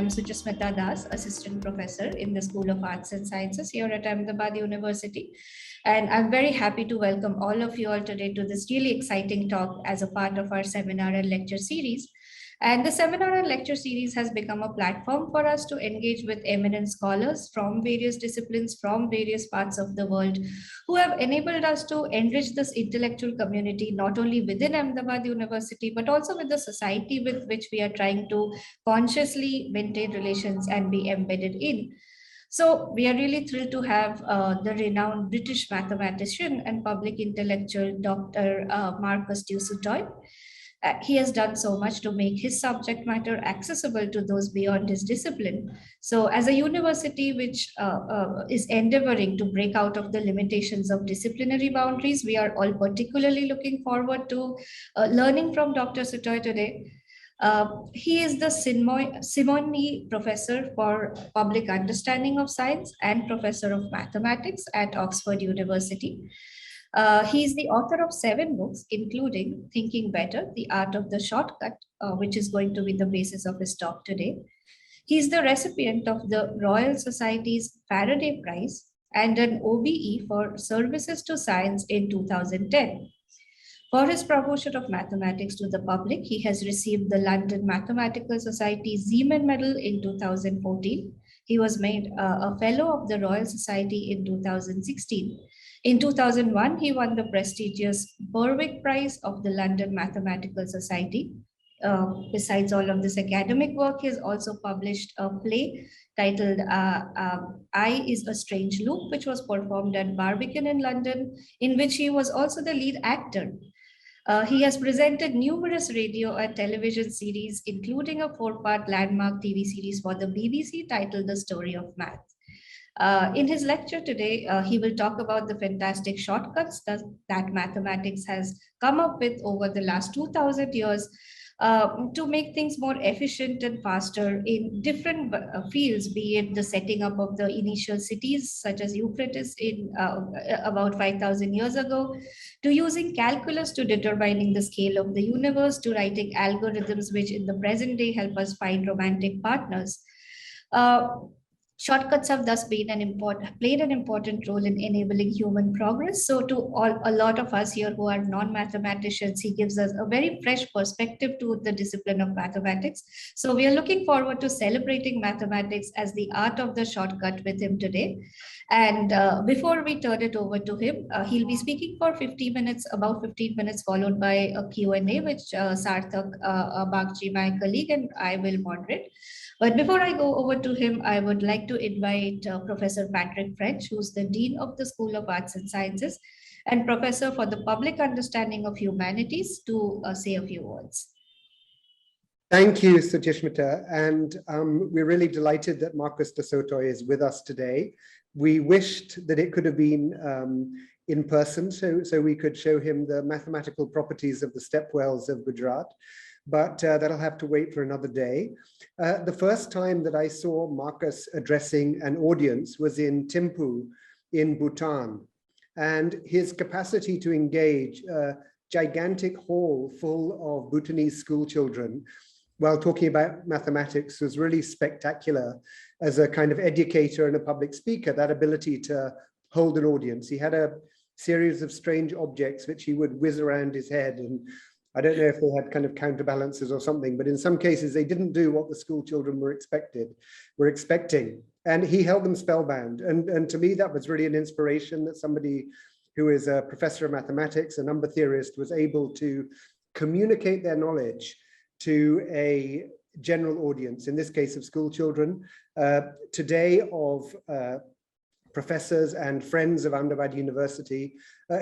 am Suchasmita Das, Assistant Professor in the School of Arts and Sciences here at Ahmedabad University. And I'm very happy to welcome all of you all today to this really exciting talk as a part of our seminar and lecture series. And the seminar and lecture series has become a platform for us to engage with eminent scholars from various disciplines, from various parts of the world, who have enabled us to enrich this intellectual community, not only within Ahmedabad University, but also with the society with which we are trying to consciously maintain relations and be embedded in. So we are really thrilled to have the renowned British mathematician and public intellectual, Dr. Marcus du Sautoy. He has done so much to make his subject matter accessible to those beyond his discipline. So as a university which is endeavoring to break out of the limitations of disciplinary boundaries, we are all particularly looking forward to learning from Dr. Sautoy today. He is the Simonyi Professor for Public Understanding of Science and Professor of Mathematics at Oxford University. He is the author of 7 books, including Thinking Better, The Art of the Shortcut, which is going to be the basis of his talk today. He is the recipient of the Royal Society's Faraday Prize and an OBE for Services to Science in 2010. For his promotion of mathematics to the public, he has received the London Mathematical Society Zeeman Medal in 2014. He was made a Fellow of the Royal Society in 2016. In 2001, he won the prestigious Berwick Prize of the London Mathematical Society. Besides all of this academic work, he has also published a play titled I is a Strange Loop, which was performed at Barbican in London, in which he was also the lead actor. He has presented numerous radio and television series, including a 4-part landmark TV series for the BBC titled The Story of Math. In his lecture today, he will talk about the fantastic shortcuts that mathematics has come up with over the last 2000 years to make things more efficient and faster in different fields, be it the setting up of the initial cities such as Euphrates in about 5,000 years ago, to using calculus to determining the scale of the universe, to writing algorithms which in the present day help us find romantic partners. Shortcuts have thus played an important role in enabling human progress. So to a lot of us here who are non-mathematicians, he gives us a very fresh perspective to the discipline of mathematics. So we are looking forward to celebrating mathematics as the art of the shortcut with him today. And before we turn it over to him, he'll be speaking for 15 minutes, about 15 minutes, followed by a Q&A, which Sarthak Bagchi, my colleague, and I will moderate. But before I go over to him, I would like to invite Professor Patrick French, who's the Dean of the School of Arts and Sciences and Professor for the Public Understanding of Humanities, to say a few words. Thank you, Suchasmita. And we're really delighted that Marcus du Sautoy is with us today. We wished that it could have been in person, so we could show him the mathematical properties of the stepwells of Gujarat. But that'll have to wait for another day. The first time that I saw Marcus addressing an audience was in Thimphu in Bhutan. And his capacity to engage a gigantic hall full of Bhutanese school children while talking about mathematics was really spectacular as a kind of educator and a public speaker, that ability to hold an audience. He had a series of strange objects which he would whiz around his head, and I don't know if they had kind of counterbalances or something, but in some cases they didn't do what the school children were expecting. And he held them spellbound. And to me, that was really an inspiration that somebody who is a professor of mathematics, a number theorist, was able to communicate their knowledge to a general audience, in this case of school children, today of professors and friends of Ahmedabad University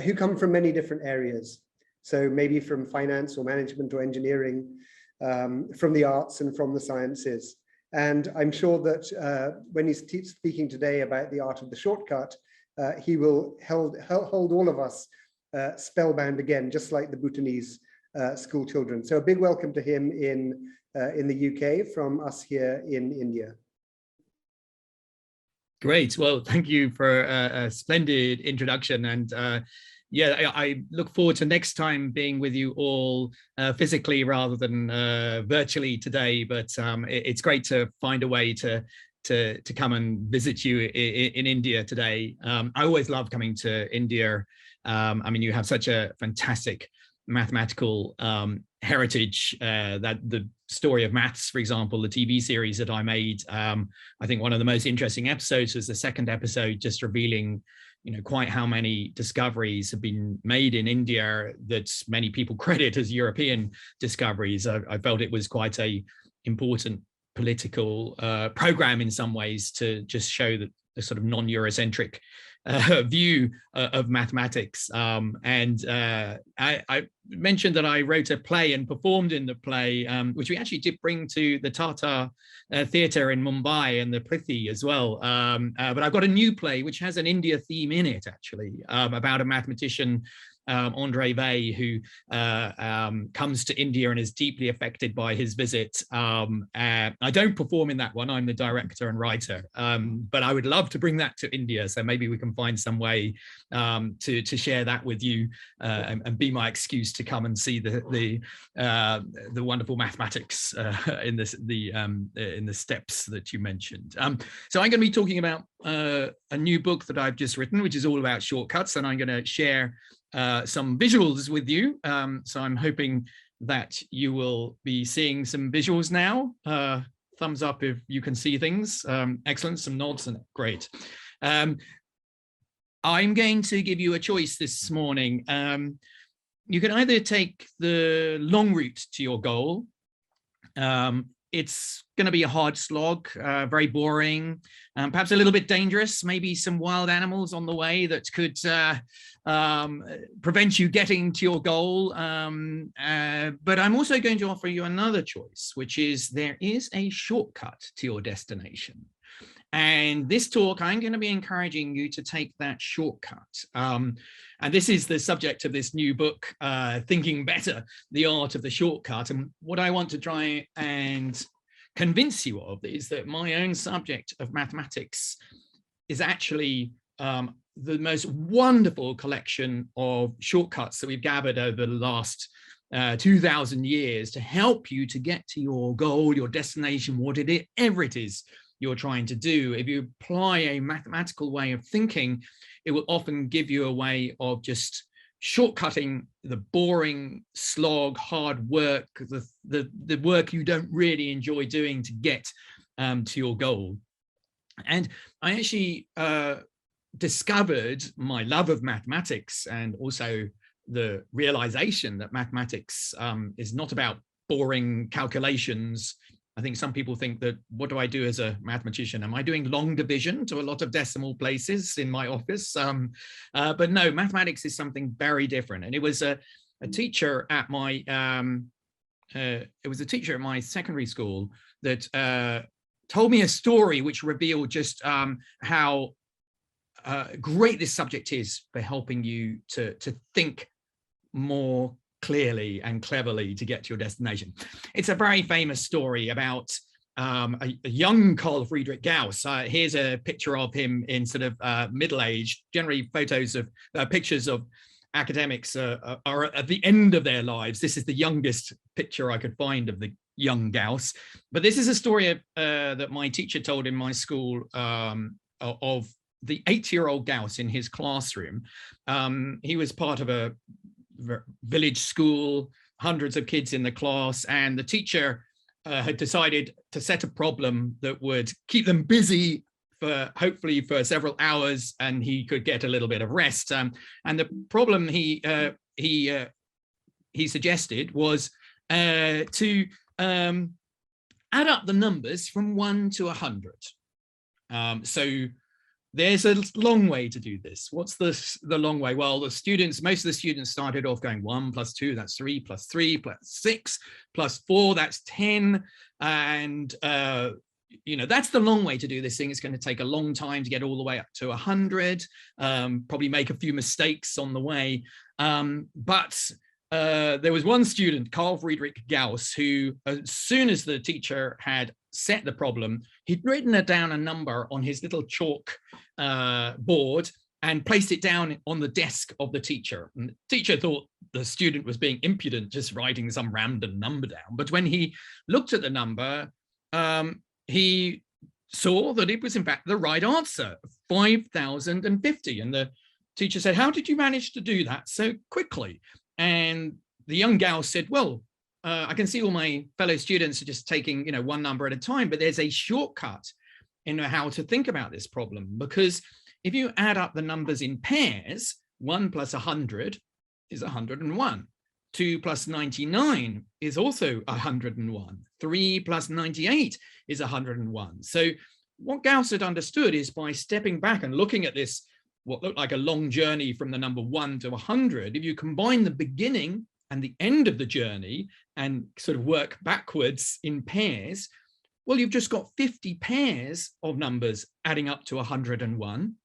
who come from many different areas. So maybe from finance or management or engineering, from the arts and from the sciences. And I'm sure that when he's speaking today about the art of the shortcut, he will hold all of us spellbound again, just like the Bhutanese school children. So a big welcome to him in the UK from us here in India. Great. Well, thank you for a splendid introduction. And Yeah, I look forward to next time being with you all physically rather than virtually today. But it's great to find a way to come and visit you in India today. I always love coming to India. I mean, you have such a fantastic mathematical heritage. That the story of maths, for example, the TV series that I made, I think one of the most interesting episodes was the second episode, just revealing, you know, quite how many discoveries have been made in India that many people credit as European discoveries. I felt it was quite a important political program in some ways to just show that the sort of non-Eurocentric view of mathematics. I mentioned that I wrote a play and performed in the play, which we actually did bring to the Tata Theatre in Mumbai and the Thrifty as well. But I've got a new play which has an India theme in it, actually, about a mathematician, Andre Vey, who comes to India and is deeply affected by his visit. I don't perform in that one, I'm the director and writer, but I would love to bring that to India, so maybe we can find some way to share that with you and be my excuse to come and see the wonderful mathematics in the steps that you mentioned. So I'm going to be talking about a new book that I've just written, which is all about shortcuts, and I'm going to share some visuals with you. So I'm hoping that you will be seeing some visuals now. Thumbs up if you can see things. Excellent, some nods, and great. I'm going to give you a choice this morning. You can either take the long route to your goal. It's going to be a hard slog, very boring, perhaps a little bit dangerous, maybe some wild animals on the way that could prevent you getting to your goal. But I'm also going to offer you another choice, which is there is a shortcut to your destination. And this talk, I'm going to be encouraging you to take that shortcut. And this is the subject of this new book, Thinking Better, The Art of the Shortcut. And what I want to try and convince you of is that my own subject of mathematics is actually the most wonderful collection of shortcuts that we've gathered over the last 2,000 years to help you to get to your goal, your destination, whatever it is you're trying to do. If you apply a mathematical way of thinking, it will often give you a way of just shortcutting the boring slog, hard work, the work you don't really enjoy doing to get to your goal. And I actually discovered my love of mathematics, and also the realization that mathematics is not about boring calculations. I think some people think that, what do I do as a mathematician? Am I doing long division to a lot of decimal places in my office? But no, mathematics is something very different. And it was a teacher at my secondary school that told me a story which revealed just how great this subject is for helping you to think more clearly and cleverly to get to your destination. It's a very famous story about a young Carl Friedrich Gauss. Here's a picture of him in sort of middle age. Generally, photos of pictures of academics are at the end of their lives. This is the youngest picture I could find of the young Gauss. But this is a story that my teacher told in my school of the 8-year-old Gauss in his classroom. He was part of a village school, hundreds of kids in the class, and the teacher had decided to set a problem that would keep them busy for hopefully for several hours, and he could get a little bit of rest. And the problem he suggested was to add up the numbers from 1 to 100. So there's a long way to do this. What's the long way? Well, most of the students started off going 1 + 2, that's 3 + 3 + 6 + 4, that's 10. And, that's the long way to do this thing. It's going to take a long time to get all the way up to 100, probably make a few mistakes on the way. But there was one student, Carl Friedrich Gauss, who, as soon as the teacher had set the problem, he'd written down a number on his little chalk board, and placed it down on the desk of the teacher. And the teacher thought the student was being impudent, just writing some random number down. But when he looked at the number, he saw that it was in fact the right answer, 5,050. And the teacher said, "How did you manage to do that so quickly?" And the young gal said, "Well, I can see all my fellow students are just taking, one number at a time, but there's a shortcut in how to think about this problem, because if you add up the numbers in pairs, 1 plus 100 is 101. 2 plus 99 is also 101. 3 plus 98 is 101. So what Gauss had understood is by stepping back and looking at this, what looked like a long journey from the number 1 to 100, if you combine the beginning and the end of the journey and sort of work backwards in pairs, well, you've just got 50 pairs of numbers adding up to 101.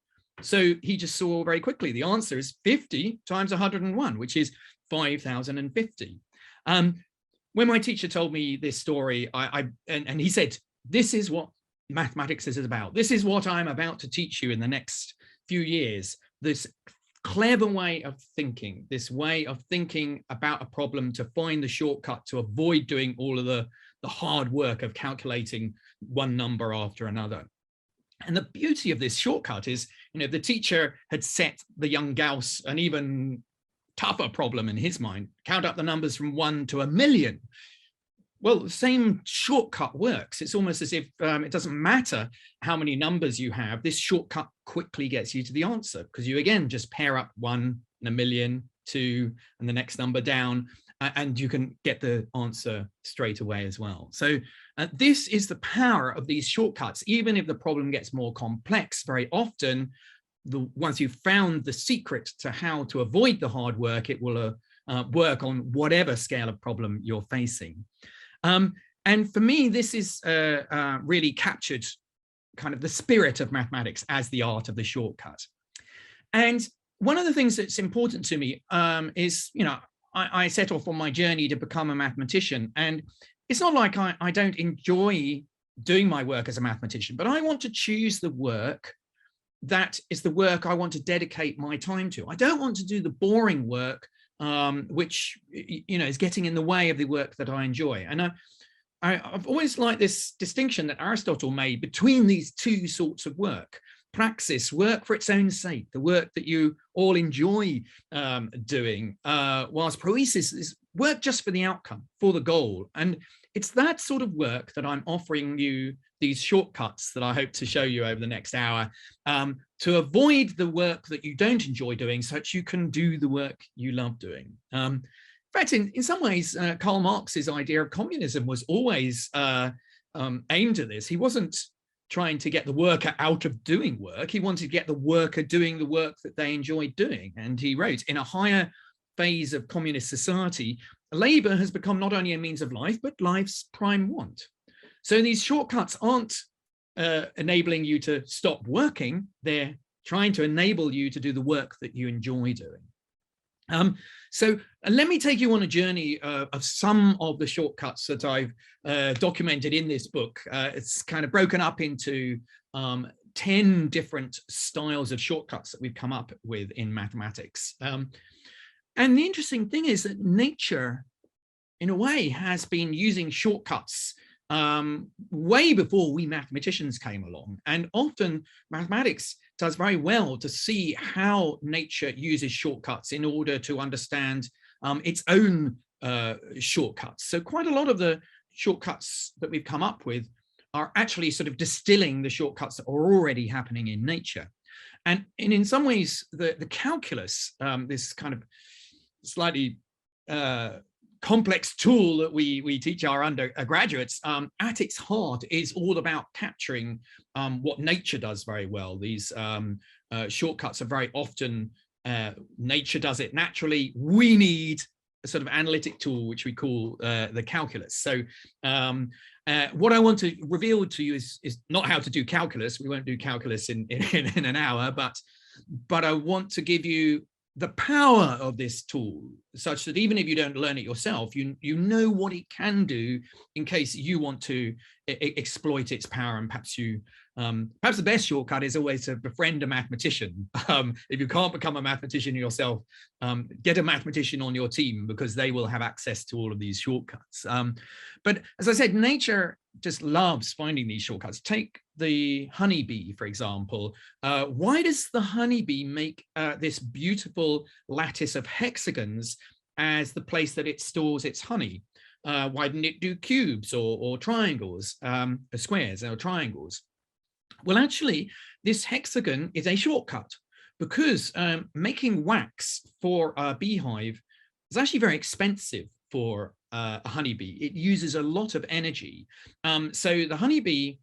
So he just saw very quickly the answer is 50 times 101, which is 5,050. When my teacher told me this story, and he said, "This is what mathematics is about. This is what I'm about to teach you in the next few years. This clever way of thinking, this way of thinking about a problem to find the shortcut to avoid doing all of the hard work of calculating one number after another." And the beauty of this shortcut is, the teacher had set the young Gauss an even tougher problem in his mind: count up the numbers from 1 to 1,000,000. Well, the same shortcut works. It's almost as if it doesn't matter how many numbers you have. This shortcut quickly gets you to the answer, because you again just pair up 1 and 1,000,000, 2, and the next number down, and you can get the answer straight away as well. So this is the power of these shortcuts. Even if the problem gets more complex, very often, once you've found the secret to how to avoid the hard work, it will work on whatever scale of problem you're facing. And for me, this is really captured kind of the spirit of mathematics as the art of the shortcut. And one of the things that's important to me is, I set off on my journey to become a mathematician, and it's not like I don't enjoy doing my work as a mathematician, but I want to choose the work that is the work I want to dedicate my time to. I don't want to do the boring work, which is getting in the way of the work that I enjoy. And I've always liked this distinction that Aristotle made between these two sorts of work. Praxis, work for its own sake, the work that you all enjoy doing, whilst proesis is work just for the outcome, for the goal. And it's that sort of work that I'm offering you these shortcuts that I hope to show you over the next hour, to avoid the work that you don't enjoy doing, so that you can do the work you love doing. In fact, in some ways, Karl Marx's idea of communism was always aimed at this. He wasn't trying to get the worker out of doing work. He wanted to get the worker doing the work that they enjoyed doing. And he wrote, in a higher phase of communist society, labor has become not only a means of life, but life's prime want. So these shortcuts aren't enabling you to stop working. They're trying to enable you to do the work that you enjoy doing. So let me take you on a journey of some of the shortcuts that I've documented in this book. It's kind of broken up into 10 different styles of shortcuts that we've come up with in mathematics. And the interesting thing is that nature, in a way, has been using shortcuts way before we mathematicians came along. And often mathematics does very well to see how nature uses shortcuts in order to understand its own shortcuts. So quite a lot of the shortcuts that we've come up with are actually sort of distilling the shortcuts that are already happening in nature. And in some ways, the calculus, this kind of slightly complex tool that we teach our undergraduates, at its heart is all about capturing what nature does very well. These shortcuts are very often, nature does it naturally. We need a sort of analytic tool, which we call the calculus. So what I want to reveal to you is not how to do calculus. We won't do calculus in an hour, but I want to give you the power of this tool, such that even if you don't learn it yourself, you know what it can do in case you want to exploit its power. And perhaps perhaps the best shortcut is always to befriend a mathematician. If you can't become a mathematician yourself, get a mathematician on your team, because they will have access to all of these shortcuts. But as I said, nature just loves finding these shortcuts. Take the honeybee, for example. Why does the honeybee make this beautiful lattice of hexagons as the place that it stores its honey? Why didn't it do cubes or triangles, squares or triangles? Well, actually, this hexagon is a shortcut, because making wax for a beehive is actually very expensive for a honeybee. It uses a lot of energy. So the honeybee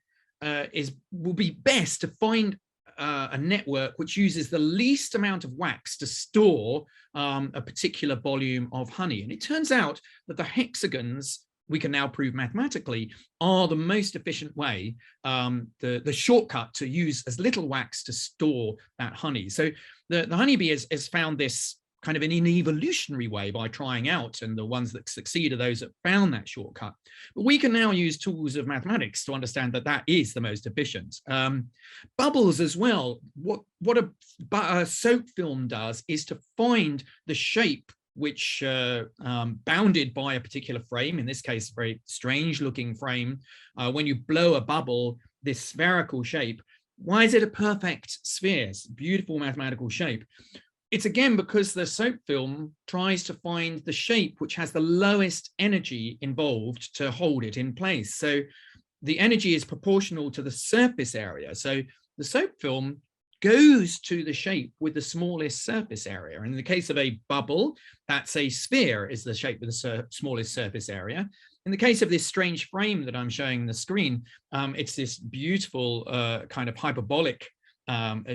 will be best to find a network which uses the least amount of wax to store a particular volume of honey. And it turns out that the hexagons, we can now prove mathematically, are the most efficient way, the shortcut to use as little wax to store that honey. So the honeybee has found this kind of in an evolutionary way by trying out, and the ones that succeed are those that found that shortcut. But we can now use tools of mathematics to understand that that is the most efficient. Bubbles as well. What a soap film does is to find the shape which bounded by a particular frame, in this case, a very strange looking frame. When you blow a bubble, this spherical shape, why is it a perfect sphere? It's a beautiful mathematical shape. It's again because the soap film tries to find the shape which has the lowest energy involved to hold it in place. So the energy is proportional to the surface area. So the soap film goes to the shape with the smallest surface area. And in the case of a bubble, that's a sphere is the shape with the smallest surface area. In the case of this strange frame that I'm showing on the screen, it's this beautiful kind of hyperbolic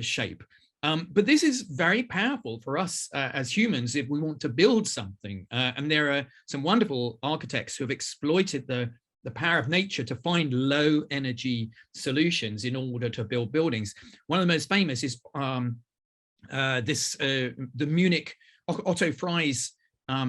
shape. But this is very powerful for us as humans if we want to build something. And there are some wonderful architects who have exploited the power of nature to find low energy solutions in order to build buildings. One of the most famous is the Munich, Otto Frei's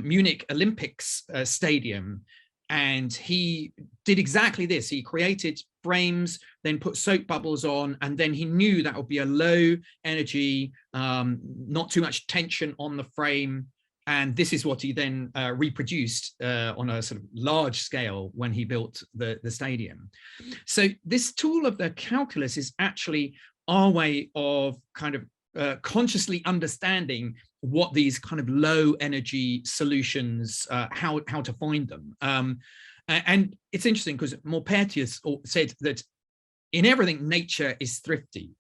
Munich Olympics stadium. And he did exactly this. He created frames, then put soap bubbles on, and then he knew that would be a low energy, not too much tension on the frame. And this is what he then reproduced on a sort of large scale when he built the stadium. So this tool of the calculus is actually our way of kind of consciously understanding what these kind of low energy solutions, how to find them. And it's interesting because Maupertuis said that in everything, nature is thrifty.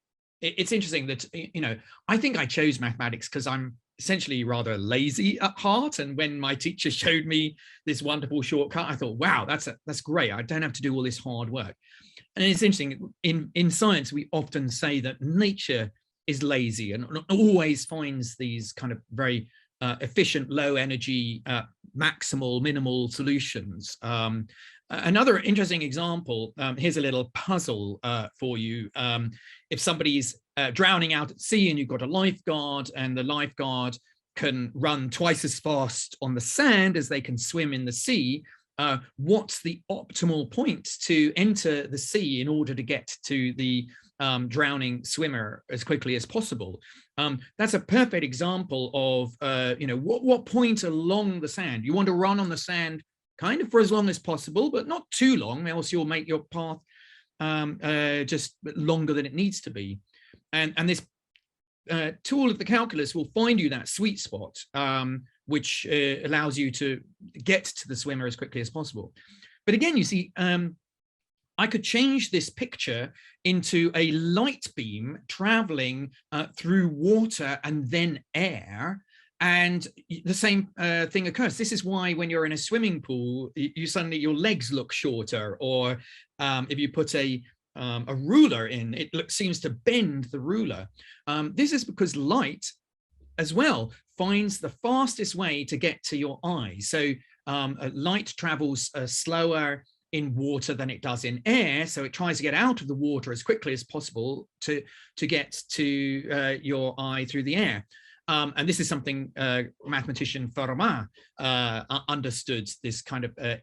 It's interesting that, you know, I think I chose mathematics because I'm essentially rather lazy at heart. And when my teacher showed me this wonderful shortcut, I thought, wow, that's great. I don't have to do all this hard work. And it's interesting, in science, we often say that nature is lazy and always finds these kind of very efficient, low energy, minimal solutions. Another interesting example, here's a little puzzle for you. If somebody's drowning out at sea and you've got a lifeguard, and the lifeguard can run twice as fast on the sand as they can swim in the sea, what's the optimal point to enter the sea in order to get to the drowning swimmer as quickly as possible? That's a perfect example of, you know, what point along the sand you want to run on the sand kind of for as long as possible, but not too long, else you'll make your path just longer than it needs to be. And this tool of the calculus will find you that sweet spot, which allows you to get to the swimmer as quickly as possible. But again, you see, I could change this picture into a light beam traveling through water and then air, and the same thing occurs. This is why when you're in a swimming pool, you suddenly, your legs look shorter, or if you put a ruler in, it seems to bend the ruler. This is because light as well finds the fastest way to get to your eye. So light travels slower in water than it does in air, so it tries to get out of the water as quickly as possible to get to your eye through the air. And this is something mathematician Fermat understood, this kind of a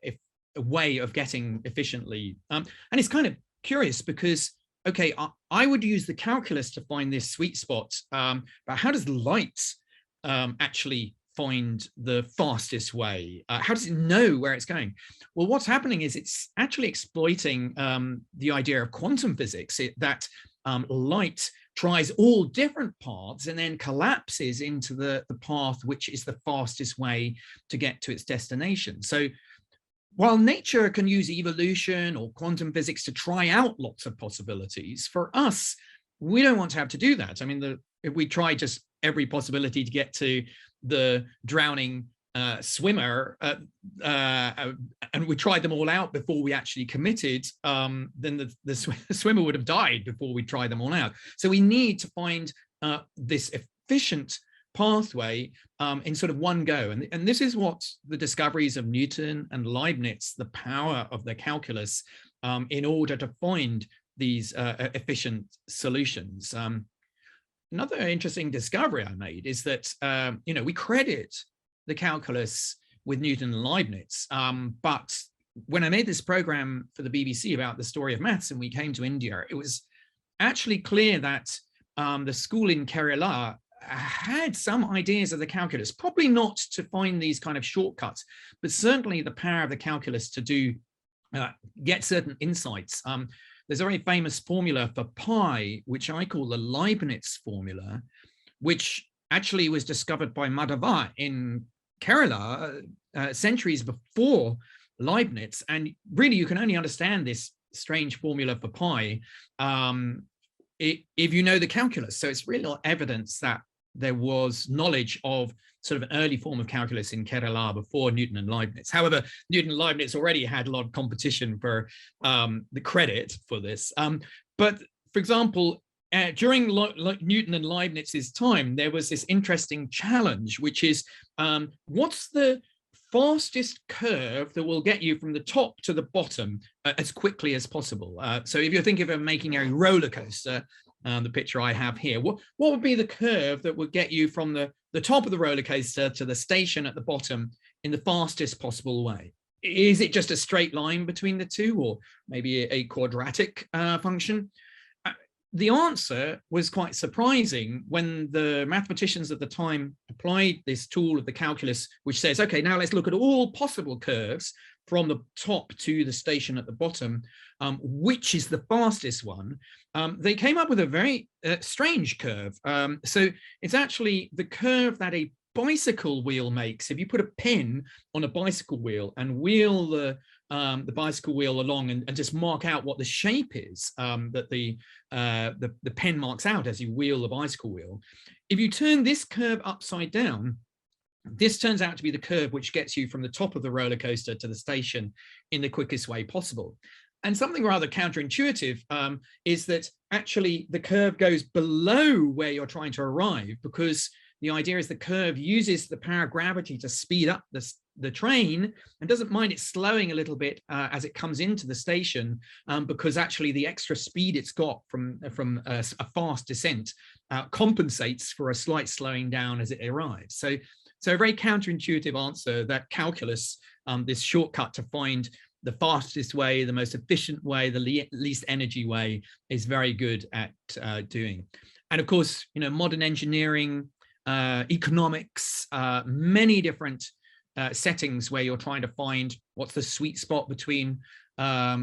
way of getting efficiently. And it's kind of curious because, okay, I would use the calculus to find this sweet spot, but how does light actually find the fastest way? How does it know where it's going? Well, what's happening is it's actually exploiting the idea of quantum physics, that light tries all different paths and then collapses into the path which is the fastest way to get to its destination. So while nature can use evolution or quantum physics to try out lots of possibilities, for us, we don't want to have to do that. I mean, if we try just every possibility to get to the drowning swimmer, and we tried them all out before we actually committed, then the swimmer would have died before we tried them all out. So we need to find this efficient pathway in sort of one go. And this is what the discoveries of Newton and Leibniz, the power of the calculus, in order to find these efficient solutions. Another interesting discovery I made is that, we credit the calculus with Newton and Leibniz, but when I made this program for the BBC about the story of maths and we came to India, it was actually clear that the school in Kerala had some ideas of the calculus, probably not to find these kind of shortcuts, but certainly the power of the calculus to do get certain insights. There's a very famous formula for pi, which I call the Leibniz formula, which actually was discovered by Madhava in Kerala centuries before Leibniz. And really, you can only understand this strange formula for pi if you know the calculus. So it's really evidence that there was knowledge of sort of an early form of calculus in Kerala before Newton and Leibniz. However, Newton and Leibniz already had a lot of competition for the credit for this. But for example, during Newton and Leibniz's time, there was this interesting challenge, which is what's the fastest curve that will get you from the top to the bottom as quickly as possible? So if you're thinking of making a roller coaster, the picture I have here, what would be the curve that would get you from the top of the roller coaster to the station at the bottom in the fastest possible way? Is it just a straight line between the two, or maybe a quadratic function? The answer was quite surprising when the mathematicians at the time applied this tool of the calculus, which says, okay, now let's look at all possible curves from the top to the station at the bottom, which is the fastest one. They came up with a very strange curve. So it's actually the curve that a bicycle wheel makes. If you put a pin on a bicycle wheel and wheel the bicycle wheel along and just mark out what the shape is that the pen marks out as you wheel the bicycle wheel. If you turn this curve upside down, this turns out to be the curve which gets you from the top of the roller coaster to the station in the quickest way possible. And something rather counterintuitive is that actually the curve goes below where you're trying to arrive, because the idea is the curve uses the power of gravity to speed up the train and doesn't mind it slowing a little bit as it comes into the station, because actually the extra speed it's got from a fast descent compensates for a slight slowing down as it arrives. So a very counterintuitive answer that calculus, this shortcut to find the fastest way, the most efficient way, the least energy way, is very good at doing. And of course, modern engineering, economics, many different settings where you're trying to find what's the sweet spot between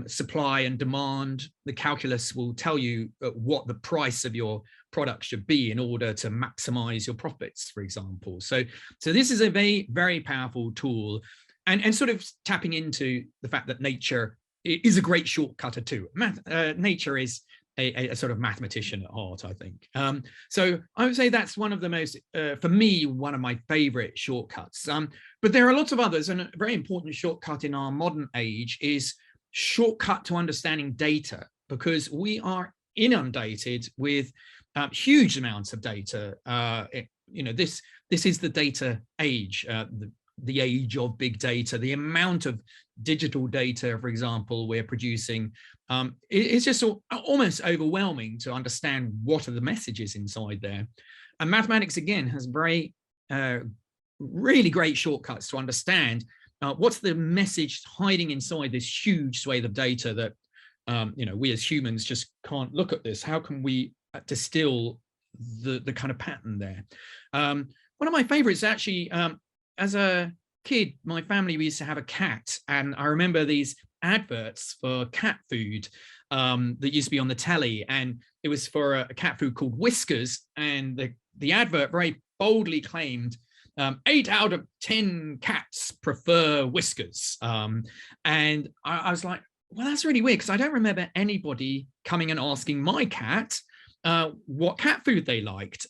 supply and demand. The calculus will tell you what the price of your product should be in order to maximize your profits, for example. So this is a very, very powerful tool, and sort of tapping into the fact that nature is a great shortcutter too. Nature is a sort of mathematician at heart, I think. So I would say that's one of the most, for me, one of my favorite shortcuts. But there are lots of others, and a very important shortcut in our modern age is shortcut to understanding data, because we are inundated with huge amounts of data. This is the data age, the age of big data. The amount of digital data, for example, we're producing, it's just almost overwhelming to understand what are the messages inside there. And mathematics, again, has very, really great shortcuts to understand what's the message hiding inside this huge swathe of data that, we as humans just can't look at this. How can we distill the kind of pattern there? One of my favorites, actually, as a kid, my family, we used to have a cat, and I remember these adverts for cat food that used to be on the telly, and it was for a cat food called Whiskers, and the advert very boldly claimed 8 out of 10 cats prefer Whiskers. And I was like, well, that's really weird, because I don't remember anybody coming and asking my cat what cat food they liked.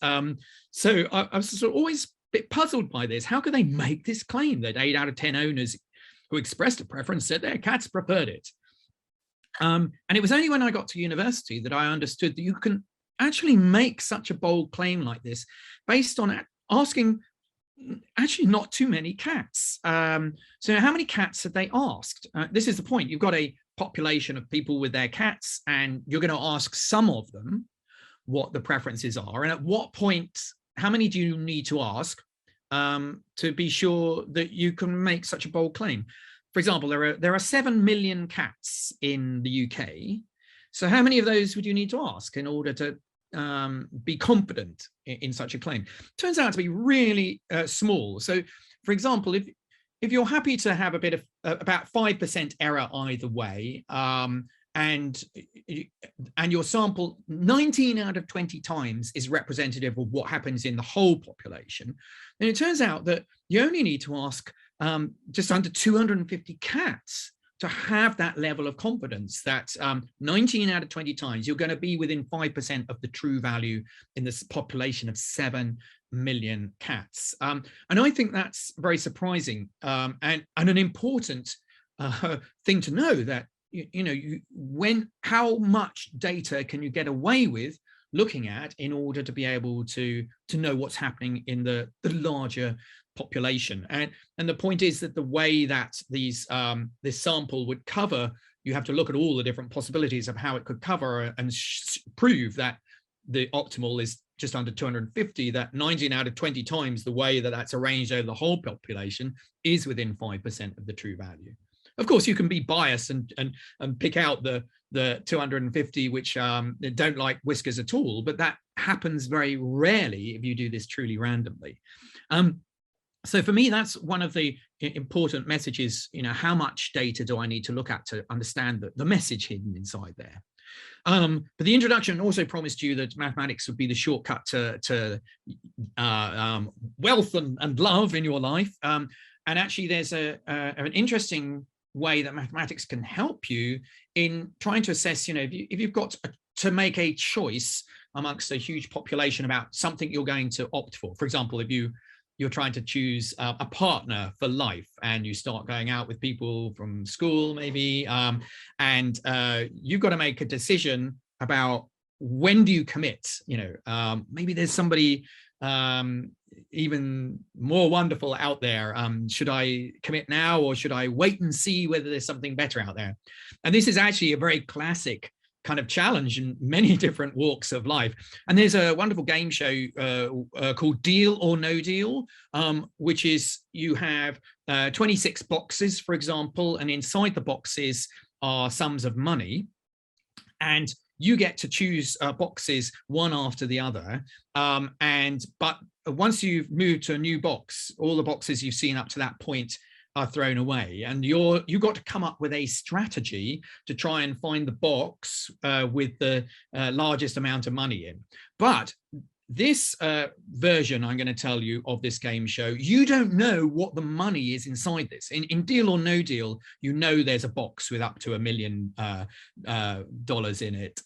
So I was sort of always a bit puzzled by this. How could they make this claim that 8 out of 10 owners who expressed a preference said their cats preferred it? And it was only when I got to university that I understood that you can actually make such a bold claim like this based on asking actually not too many cats. So how many cats have they asked? This is the point. You've got a population of people with their cats, and you're going to ask some of them what the preferences are. And at what point, how many do you need to ask to be sure that you can make such a bold claim? For example, there are 7 million cats in the UK. So how many of those would you need to ask in order to be confident in such a claim? Turns out to be really small. So, for example, if you're happy to have a bit of about 5% error either way, and your sample 19 out of 20 times is representative of what happens in the whole population, then it turns out that you only need to ask just under 250 cats to have that level of confidence that 19 out of 20 times you're going to be within 5% of the true value in this population of 7 million cats. And I think that's very surprising and an important thing to know, that how much data can you get away with looking at in order to be able to know what's happening in the larger population. And the point is that the way that this sample would cover, you have to look at all the different possibilities of how it could cover and prove that the optimal is just under 250, that 19 out of 20 times the way that that's arranged over the whole population is within 5% of the true value. Of course, you can be biased and pick out the 250 which don't like Whiskers at all, but that happens very rarely if you do this truly randomly. So for me, that's one of the important messages. How much data do I need to look at to understand the message hidden inside there? But the introduction also promised you that mathematics would be the shortcut to wealth and love in your life. And actually, there's an interesting way that mathematics can help you in trying to assess, if you've got to make a choice amongst a huge population about something you're going to opt for. For example, if you're trying to choose a partner for life, and you start going out with people from school maybe, and you've got to make a decision about when do you commit. Maybe there's somebody even more wonderful out there. Should I commit now, or should I wait and see whether there's something better out there? And this is actually a very classic kind of challenge in many different walks of life. And there's a wonderful game show called Deal or No Deal, which is you have 26 boxes, for example, and inside the boxes are sums of money. And you get to choose boxes one after the other. But once you've moved to a new box, all the boxes you've seen up to that point are thrown away, and you've got to come up with a strategy to try and find the box with the largest amount of money in. But this version I'm going to tell you of this game show, you don't know what the money is inside this. In Deal or No Deal, there's a box with up to $1 million in it.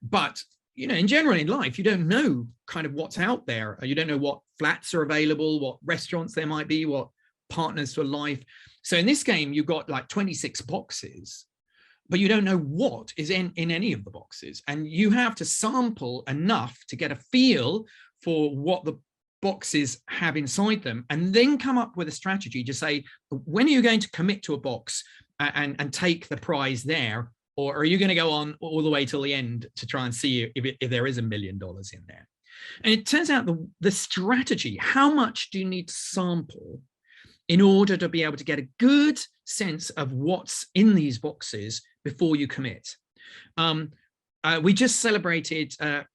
But in general in life, you don't know kind of what's out there. You don't know what flats are available, what restaurants there might be, what partners for life. So in this game, you've got like 26 boxes, but you don't know what is in any of the boxes. And you have to sample enough to get a feel for what the boxes have inside them, and then come up with a strategy to say, when are you going to commit to a box and take the prize there? Or are you going to go on all the way till the end to try and see if there is $1 million in there? And it turns out the strategy, how much do you need to sample in order to be able to get a good sense of what's in these boxes before you commit. We just celebrated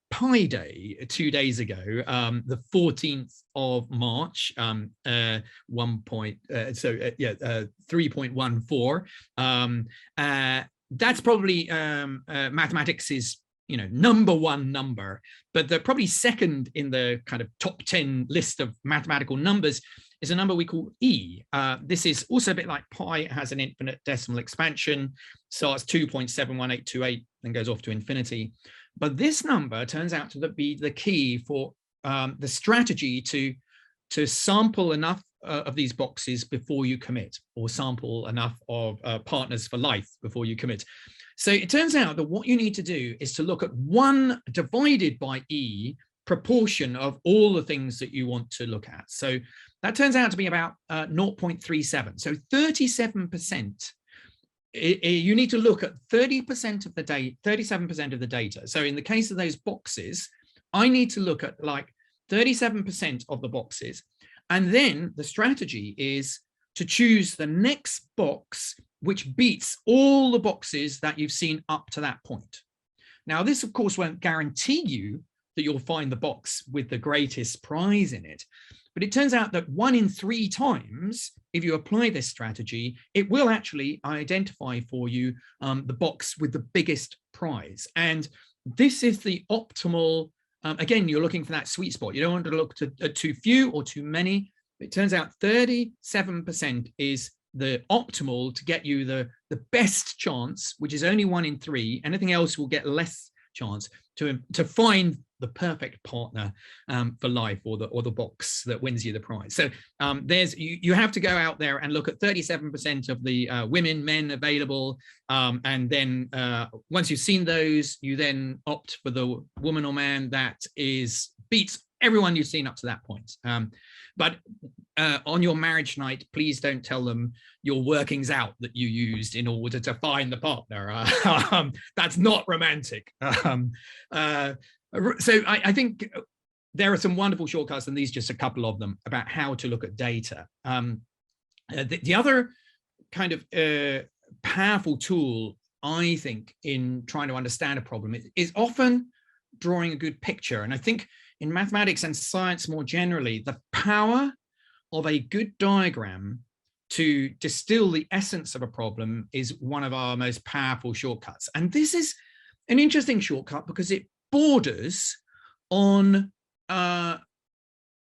Pi Day 2 days ago, the 14th of March, 3.14. That's probably mathematics is #1 number, but the probably second in the kind of top 10 list of mathematical numbers is a number we call E. This is also a bit like pi. It has an infinite decimal expansion, so it's 2.71828 and goes off to infinity. But this number turns out to be the key for the strategy to sample enough of these boxes before you commit, or sample enough of partners for life before you commit. So it turns out that what you need to do is to look at 1 divided by E proportion of all the things that you want to look at. So that turns out to be about 0.37. So 37%. You need to look at 30% of the data, 37% of the data. So in the case of those boxes, I need to look at like 37% of the boxes. And then the strategy is to choose the next box which beats all the boxes that you've seen up to that point. Now, this, of course, won't guarantee you that you'll find the box with the greatest prize in it. But it turns out that 1 in 3 times, if you apply this strategy, it will actually identify for you the box with the biggest prize. And this is the optimal, again, you're looking for that sweet spot. You don't want to look at too few or too many. It turns out 37% is the optimal to get you the best chance, which is only 1 in 3. Anything else will get less chance to find the perfect partner for life, or the box that wins you the prize. So you have to go out there and look at 37% of the women, men available, and then once you've seen those, you then opt for the woman or man that beats everyone you've seen up to that point. But on your marriage night, please don't tell them your workings out that you used in order to find the partner. That's not romantic. So I think there are some wonderful shortcuts, and these are just a couple of them, about how to look at data. The other kind of powerful tool, I think, in trying to understand a problem is often drawing a good picture. And I think in mathematics and science more generally, the power of a good diagram to distill the essence of a problem is one of our most powerful shortcuts. And this is an interesting shortcut because it borders on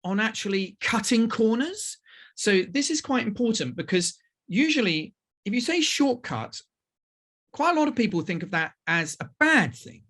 actually cutting corners. So this is quite important because usually if you say shortcut, quite a lot of people think of that as a bad thing.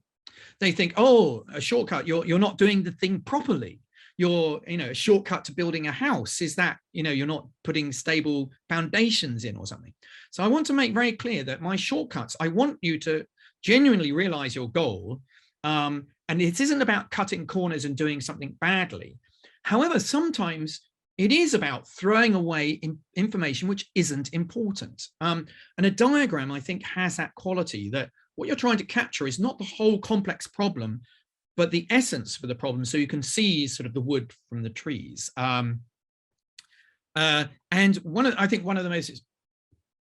They think, oh, a shortcut, you're not doing the thing properly. A shortcut to building a house is that, you're not putting stable foundations in or something. So I want to make very clear that my shortcuts, I want you to genuinely realize your goal. And it isn't about cutting corners and doing something badly. However, sometimes it is about throwing away information which isn't important. And a diagram, I think, has that quality that what you're trying to capture is not the whole complex problem, but the essence for the problem, so you can see sort of the wood from the trees. And I think one of the most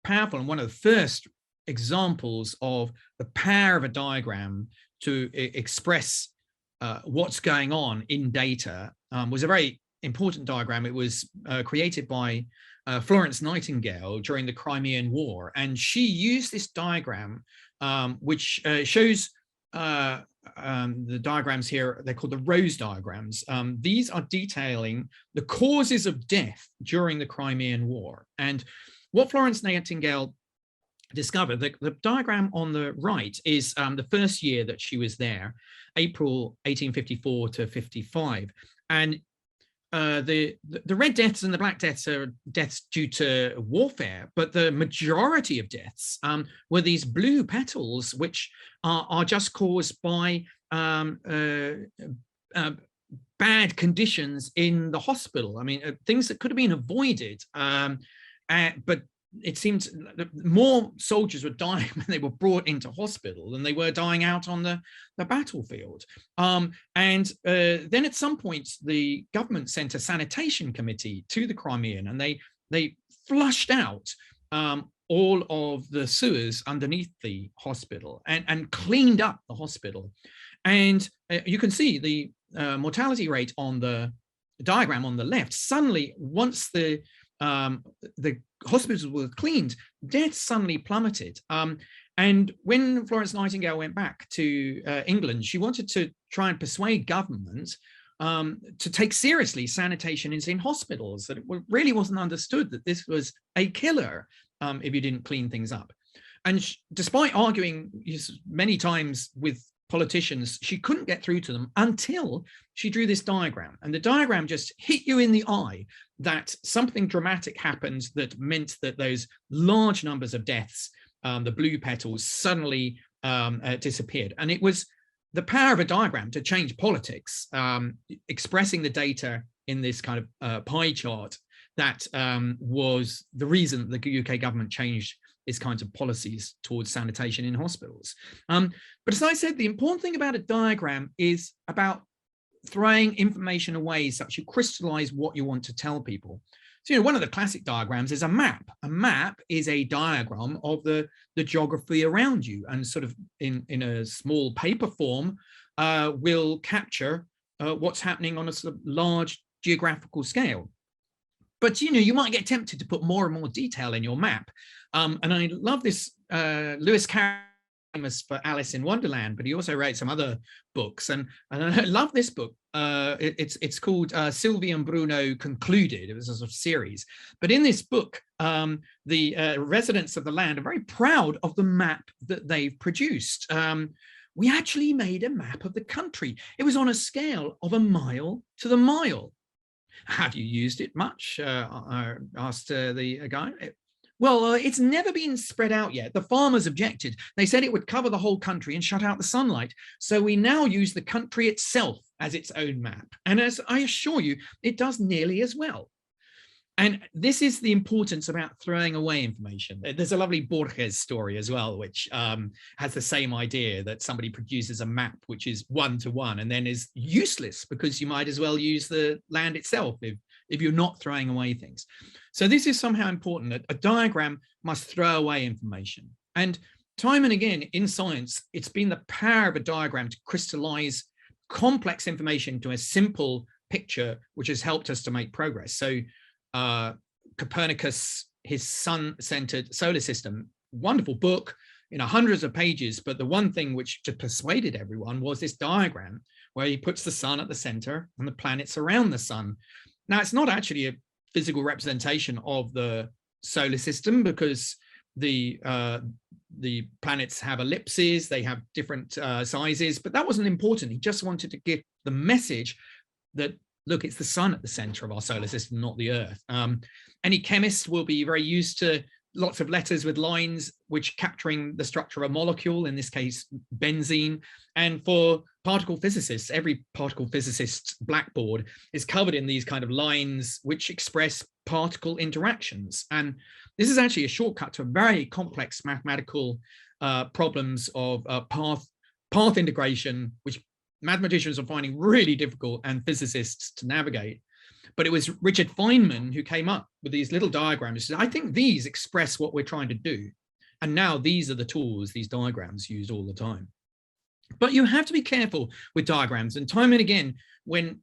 powerful and one of the first examples of the power of a diagram to express what's going on in data was a very important diagram. It was created by Florence Nightingale during the Crimean War, and she used this diagram, which shows the diagrams here. They're called the rose diagrams. These are detailing the causes of death during the Crimean War. And what Florence Nightingale discovered, the diagram on the right is the first year that she was there, April 1854 to 55. And the red deaths and the black deaths are deaths due to warfare, but the majority of deaths were these blue petals, which are just caused by bad conditions in the hospital. I mean, things that could have been avoided, but it seemed more soldiers were dying when they were brought into hospital than they were dying out on the battlefield. And then at some point, the government sent a sanitation committee to the Crimean, and they flushed out all of the sewers underneath the hospital and cleaned up the hospital. And you can see the mortality rate on the diagram on the left. Suddenly, once the hospitals were cleaned, deaths suddenly plummeted. And when Florence Nightingale went back to England, she wanted to try and persuade government to take seriously sanitation in hospitals, that it really wasn't understood that this was a killer if you didn't clean things up. And despite arguing many times with politicians, she couldn't get through to them until she drew this diagram. And the diagram just hit you in the eye that something dramatic happened that meant that those large numbers of deaths, the blue petals, suddenly disappeared. And it was the power of a diagram to change politics, expressing the data in this kind of pie chart that was the reason the UK government changed its kinds of policies towards sanitation in hospitals. But as I said, the important thing about a diagram is about throwing information away such you crystallize what you want to tell people. So, one of the classic diagrams is a map. A map is a diagram of the geography around you, and sort of in a small paper form will capture what's happening on a sort of large geographical scale. But, you might get tempted to put more and more detail in your map. And I love this, Lewis Carroll, famous for Alice in Wonderland, but he also wrote some other books. And I love this book. It's called Sylvie and Bruno Concluded. It was a sort of series. But in this book, the residents of the land are very proud of the map that they've produced. We actually made a map of the country. It was on a scale of a mile to the mile. Have you used it much? Asked the guy. Well, it's never been spread out yet. The farmers objected. They said it would cover the whole country and shut out the sunlight. So we now use the country itself as its own map. And as I assure you, it does nearly as well. And this is the importance about throwing away information. There's a lovely Borges story as well, which has the same idea, that somebody produces a map which is one-to-one and then is useless because you might as well use the land itself if you're not throwing away things. So this is somehow important, that a diagram must throw away information. And time and again in science, it's been the power of a diagram to crystallize complex information to a simple picture, which has helped us to make progress. So Copernicus, his sun-centered solar system, wonderful book, hundreds of pages, but the one thing which just persuaded everyone was this diagram where he puts the sun at the center and the planets around the sun. Now, it's not actually a physical representation of the solar system, because the planets have ellipses, they have different sizes, but that wasn't important. He just wanted to give the message that, look, it's the sun at the center of our solar system, not the Earth. Any chemist will be very used to lots of letters with lines which capturing the structure of a molecule, in this case, benzene. And for particle physicists, every particle physicist's blackboard is covered in these kind of lines which express particle interactions. And this is actually a shortcut to very complex mathematical problems of path integration, which mathematicians are finding really difficult and physicists to navigate. But it was Richard Feynman who came up with these little diagrams. He said, I think these express what we're trying to do. And now these are the tools, these diagrams used all the time. But you have to be careful with diagrams. And time and again, when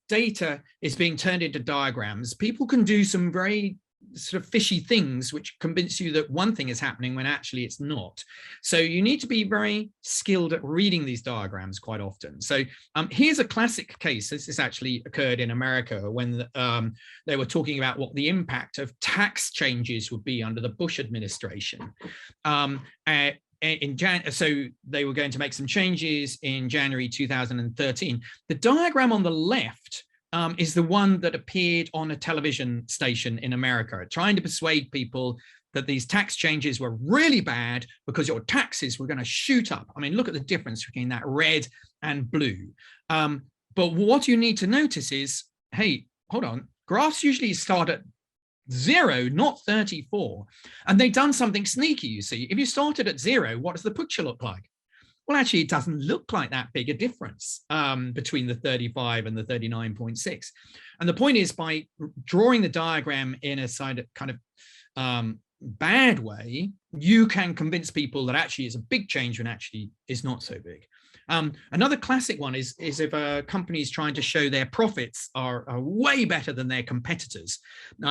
data is being turned into diagrams, people can do some very sort of fishy things which convince you that one thing is happening when actually it's not. So you need to be very skilled at reading these diagrams quite often. So here's a classic case. This actually occurred in America when they were talking about what the impact of tax changes would be under the Bush administration. So they were going to make some changes in January 2013. The diagram on the left is the one that appeared on a television station in America, trying to persuade people that these tax changes were really bad because your taxes were going to shoot up. I mean, look at the difference between that red and blue. But what you need to notice is, hey, hold on, graphs usually start at 0, not 34. And they've done something sneaky, you see. If you started at 0, what does the picture look like? Well, actually, it doesn't look like that big a difference between the 35 and the 39.6. And the point is, by drawing the diagram in a kind of bad way, you can convince people that actually it's a big change when actually is not so big. Another classic one is if a company is trying to show their profits are way better than their competitors.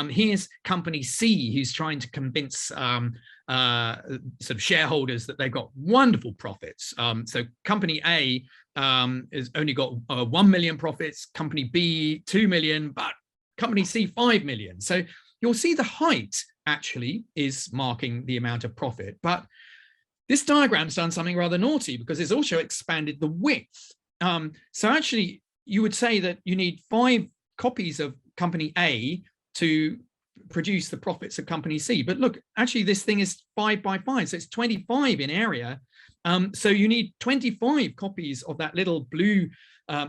Here's company C, who's trying to convince sort of shareholders that they've got wonderful profits. So company A has only got 1 million profits, company B 2 million, but company C 5 million. So you'll see the height actually is marking the amount of profit, but this diagram's done something rather naughty because it's also expanded the width. So actually, you would say that you need 5 copies of company A to produce the profits of company C. But look, actually, this thing is 5 by 5, so it's 25 in area. So you need 25 copies of that little blue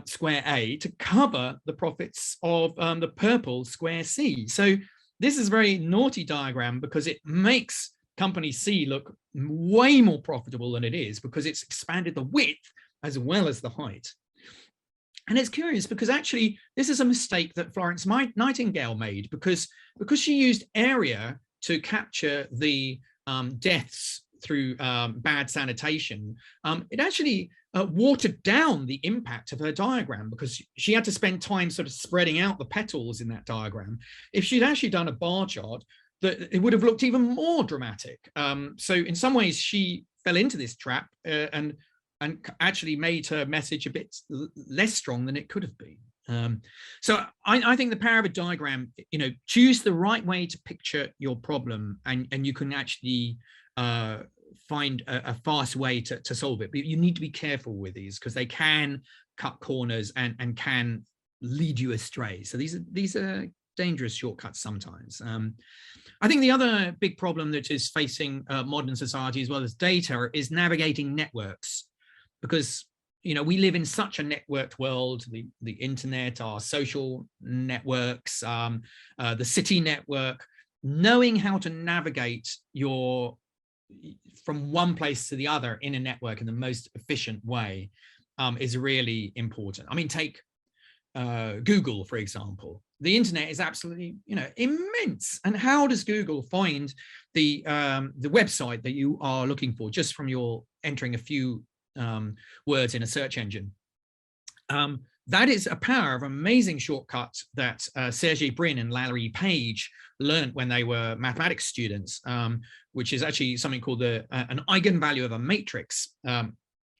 square A to cover the profits of the purple square C. So this is a very naughty diagram because it makes company C look way more profitable than it is because it's expanded the width as well as the height. And it's curious because actually this is a mistake that Florence Nightingale made because she used area to capture the deaths through bad sanitation. It actually watered down the impact of her diagram because she had to spend time sort of spreading out the petals in that diagram. If she'd actually done a bar chart, that it would have looked even more dramatic. So in some ways she fell into this trap and actually made her message a bit less strong than it could have been. So I think the power of a diagram, choose the right way to picture your problem and you can actually find a fast way to solve it. But you need to be careful with these because they can cut corners and can lead you astray. So these are dangerous shortcuts sometimes. I think the other big problem that is facing modern society as well as data is navigating networks, because we live in such a networked world, the internet, our social networks, the city network. Knowing how to navigate from one place to the other in a network in the most efficient way is really important. I mean, take Google, for example. The internet is absolutely, immense. And how does Google find the website that you are looking for just from your entering a few words in a search engine? That is a power of amazing shortcut that Sergey Brin and Larry Page learned when they were mathematics students, which is actually something called an eigenvalue of a matrix.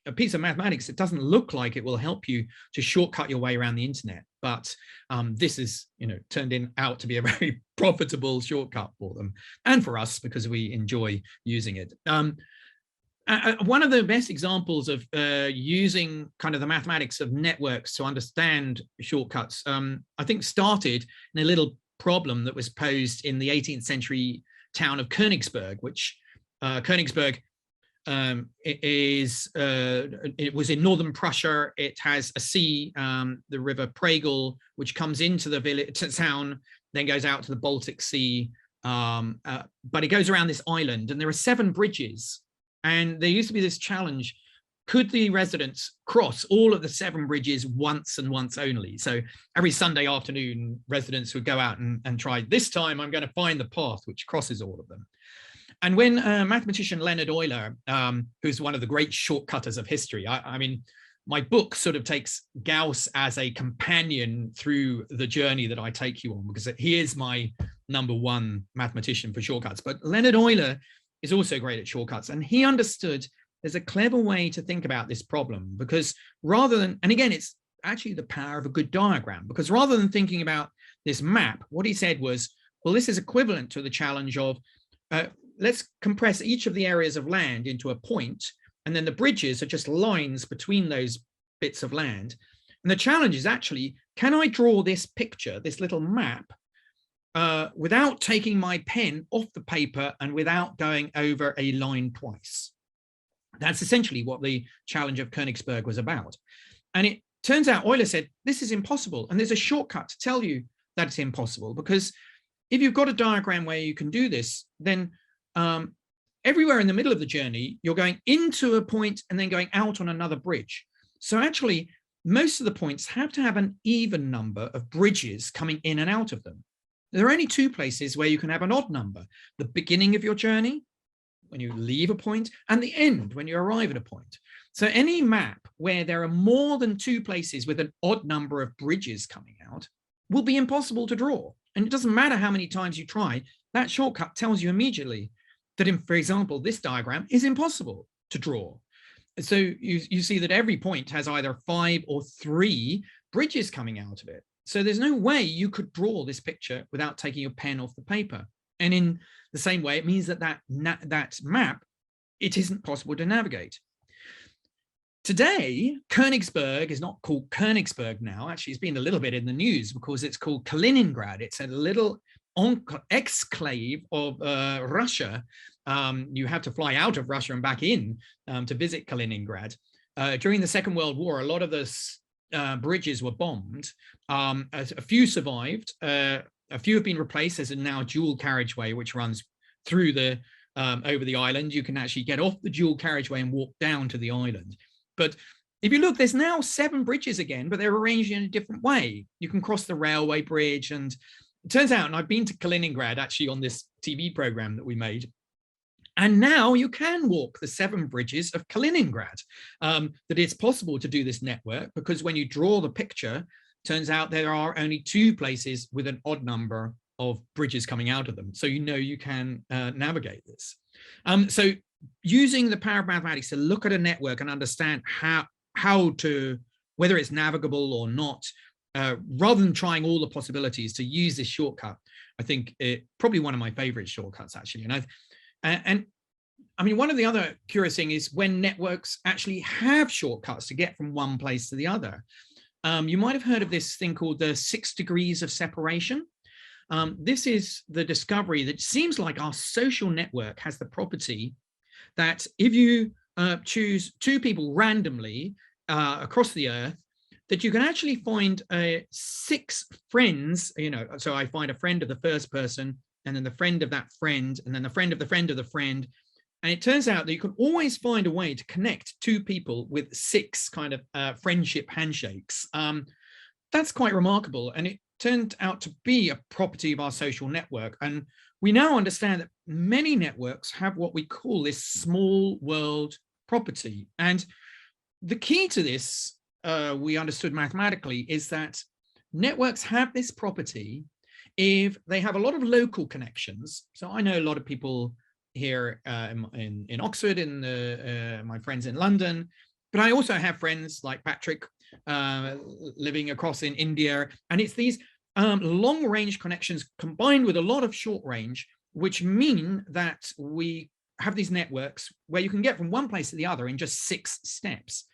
A piece of mathematics, it doesn't look like it will help you to shortcut your way around the internet, but this is, turned out to be a very profitable shortcut for them and for us because we enjoy using it. One of the best examples of using kind of the mathematics of networks to understand shortcuts, I think started in a little problem that was posed in the 18th century town of Königsberg, which Königsberg it was in northern Prussia. It has a sea, the river Pregel, which comes into the village town, then goes out to the Baltic Sea, but it goes around this island, and there are 7 bridges. And there used to be this challenge: could the residents cross all of the 7 bridges once and once only? So every Sunday afternoon, residents would go out and try, this time I'm going to find the path which crosses all of them. And when mathematician Leonhard Euler, who's one of the great shortcutters of history, I mean, my book sort of takes Gauss as a companion through the journey that I take you on, because he is my #1 mathematician for shortcuts. But Leonhard Euler is also great at shortcuts, and he understood there's a clever way to think about this problem, because rather than, and again, it's actually the power of a good diagram, because rather than thinking about this map, what he said was, well, this is equivalent to the challenge of, let's compress each of the areas of land into a point, and then the bridges are just lines between those bits of land. And the challenge is actually, can I draw this picture, this little map, without taking my pen off the paper and without going over a line twice? That's essentially what the challenge of Königsberg was about. And it turns out Euler said, this is impossible. And there's a shortcut to tell you that it's impossible, because if you've got a diagram where you can do this, then everywhere in the middle of the journey, you're going into a point and then going out on another bridge. So actually, most of the points have to have an even number of bridges coming in and out of them. There are only two places where you can have an odd number: the beginning of your journey, when you leave a point, and the end, when you arrive at a point. So any map where there are more than two places with an odd number of bridges coming out will be impossible to draw. And it doesn't matter how many times you try, that shortcut tells you immediately that, for example, this diagram is impossible to draw. So you see that every point has either 5 or 3 bridges coming out of it. So there's no way you could draw this picture without taking your pen off the paper. And in the same way, it means that that map, it isn't possible to navigate. Today, Königsberg is not called Königsberg now. Actually, it's been a little bit in the news because it's called Kaliningrad. It's a little exclave of Russia. You have to fly out of Russia and back in to visit Kaliningrad. During the Second World War, a lot of the bridges were bombed. A few survived. A few have been replaced. There's a now dual carriageway which runs through the over the island. You can actually get off the dual carriageway and walk down to the island. But if you look, there's now 7 bridges again, but they're arranged in a different way. You can cross the railway bridge, and it turns out, and I've been to Kaliningrad actually on this TV program that we made, and now you can walk the 7 bridges of Kaliningrad. That it's possible to do this network because when you draw the picture, turns out there are only 2 places with an odd number of bridges coming out of them. So you know you can navigate this. So using the power of mathematics to look at a network and understand whether it's navigable or not, rather than trying all the possibilities, to use this shortcut, I think it probably one of my favorite shortcuts actually. And I mean, one of the other curious thing is when networks actually have shortcuts to get from one place to the other. You might have heard of this thing called the 6 degrees of separation. This is the discovery that seems like our social network has the property that if you choose 2 people randomly across the earth, that you can actually find 6 friends, so I find a friend of the first person, and then the friend of that friend, and then the friend of the friend of the friend. And it turns out that you can always find a way to connect 2 people with 6 kind of friendship handshakes. That's quite remarkable. And it turned out to be a property of our social network. And we now understand that many networks have what we call this small world property. And the key to this, we understood mathematically, is that networks have this property if they have a lot of local connections. So I know a lot of people here in Oxford, my friends in London, but I also have friends like Patrick living across in India. And it's these long range connections combined with a lot of short range, which mean that we have these networks where you can get from one place to the other in just 6 steps.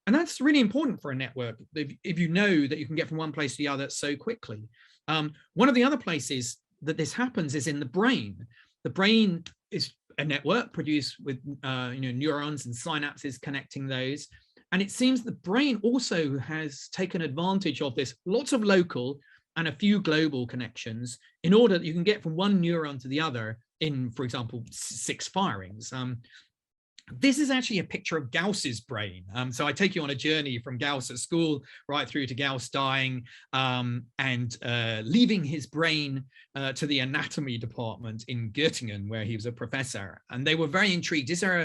And that's really important for a network if you know that you can get from one place to the other so quickly. One of the other places that this happens is in the brain. The brain is a network produced with neurons and synapses connecting those. And it seems the brain also has taken advantage of this, lots of local and a few global connections, in order that you can get from one neuron to the other in, for example, 6 firings. This is actually a picture of Gauss's brain. So I take you on a journey from Gauss at school right through to Gauss dying and leaving his brain to the anatomy department in Göttingen, where he was a professor. And they were very intrigued. Is there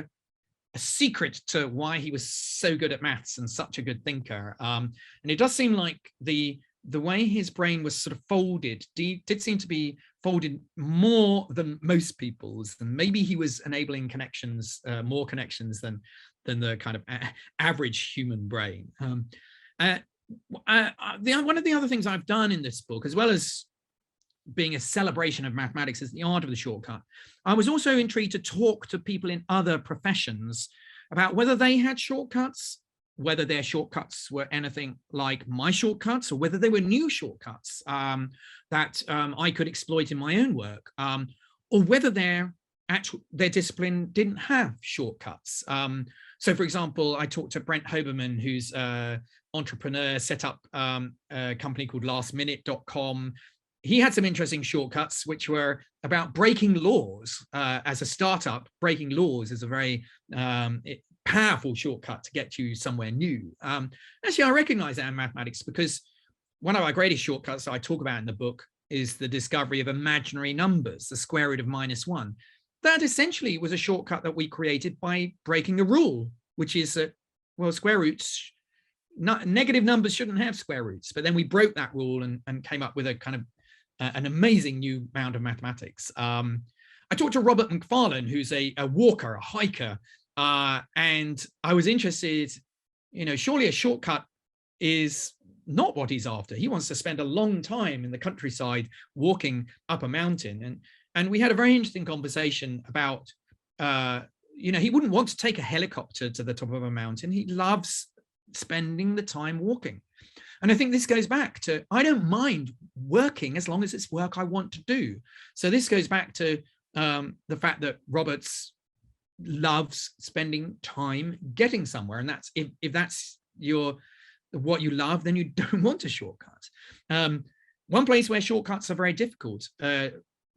a secret to why he was so good at maths and such a good thinker? And it does seem like the way his brain was sort of folded did seem to be folded more than most people's, and maybe he was enabling connections, more connections than the kind of average human brain. One of the other things I've done in this book, as well as being a celebration of mathematics as the art of the shortcut, I was also intrigued to talk to people in other professions about whether they had shortcuts, whether their shortcuts were anything like my shortcuts, or whether they were new shortcuts that I could exploit in my own work, or whether their discipline didn't have shortcuts. So, for example, I talked to Brent Hoberman, who's an entrepreneur, set up a company called lastminute.com. he had some interesting shortcuts, which were about breaking laws. As a startup, breaking laws is a very powerful shortcut to get you somewhere new. Actually, I recognize that in mathematics because one of our greatest shortcuts that I talk about in the book is the discovery of imaginary numbers, the square root of -1. That essentially was a shortcut that we created by breaking a rule, which is that, well, square roots, negative numbers shouldn't have square roots. But then we broke that rule and came up with a kind of an amazing new amount of mathematics. I talked to Robert McFarlane, who's a walker, a hiker, and I was interested, surely a shortcut is not what he's after. He wants to spend a long time in the countryside walking up a mountain. And we had a very interesting conversation about, he wouldn't want to take a helicopter to the top of a mountain. He loves spending the time walking. And I think this goes back to, I don't mind working as long as it's work I want to do. So this goes back to the fact that Roberts loves spending time getting somewhere. And that's if that's what you love, then you don't want a shortcut. One place where shortcuts are very difficult,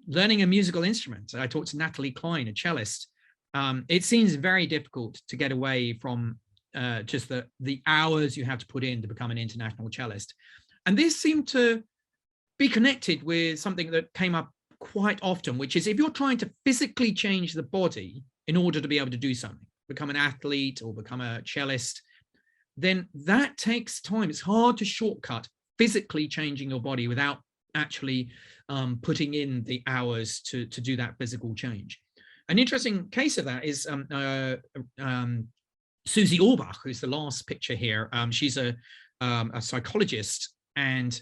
learning a musical instrument. I talked to Natalie Klein, a cellist. It seems very difficult to get away from just the hours you have to put in to become an international cellist. And this seemed to be connected with something that came up quite often, which is if you're trying to physically change the body in order to be able to do something, become an athlete or become a cellist, then that takes time. It's hard to shortcut physically changing your body without actually putting in the hours to do that physical change. An interesting case of that is Susie Orbach, who's the last picture here. She's a psychologist, and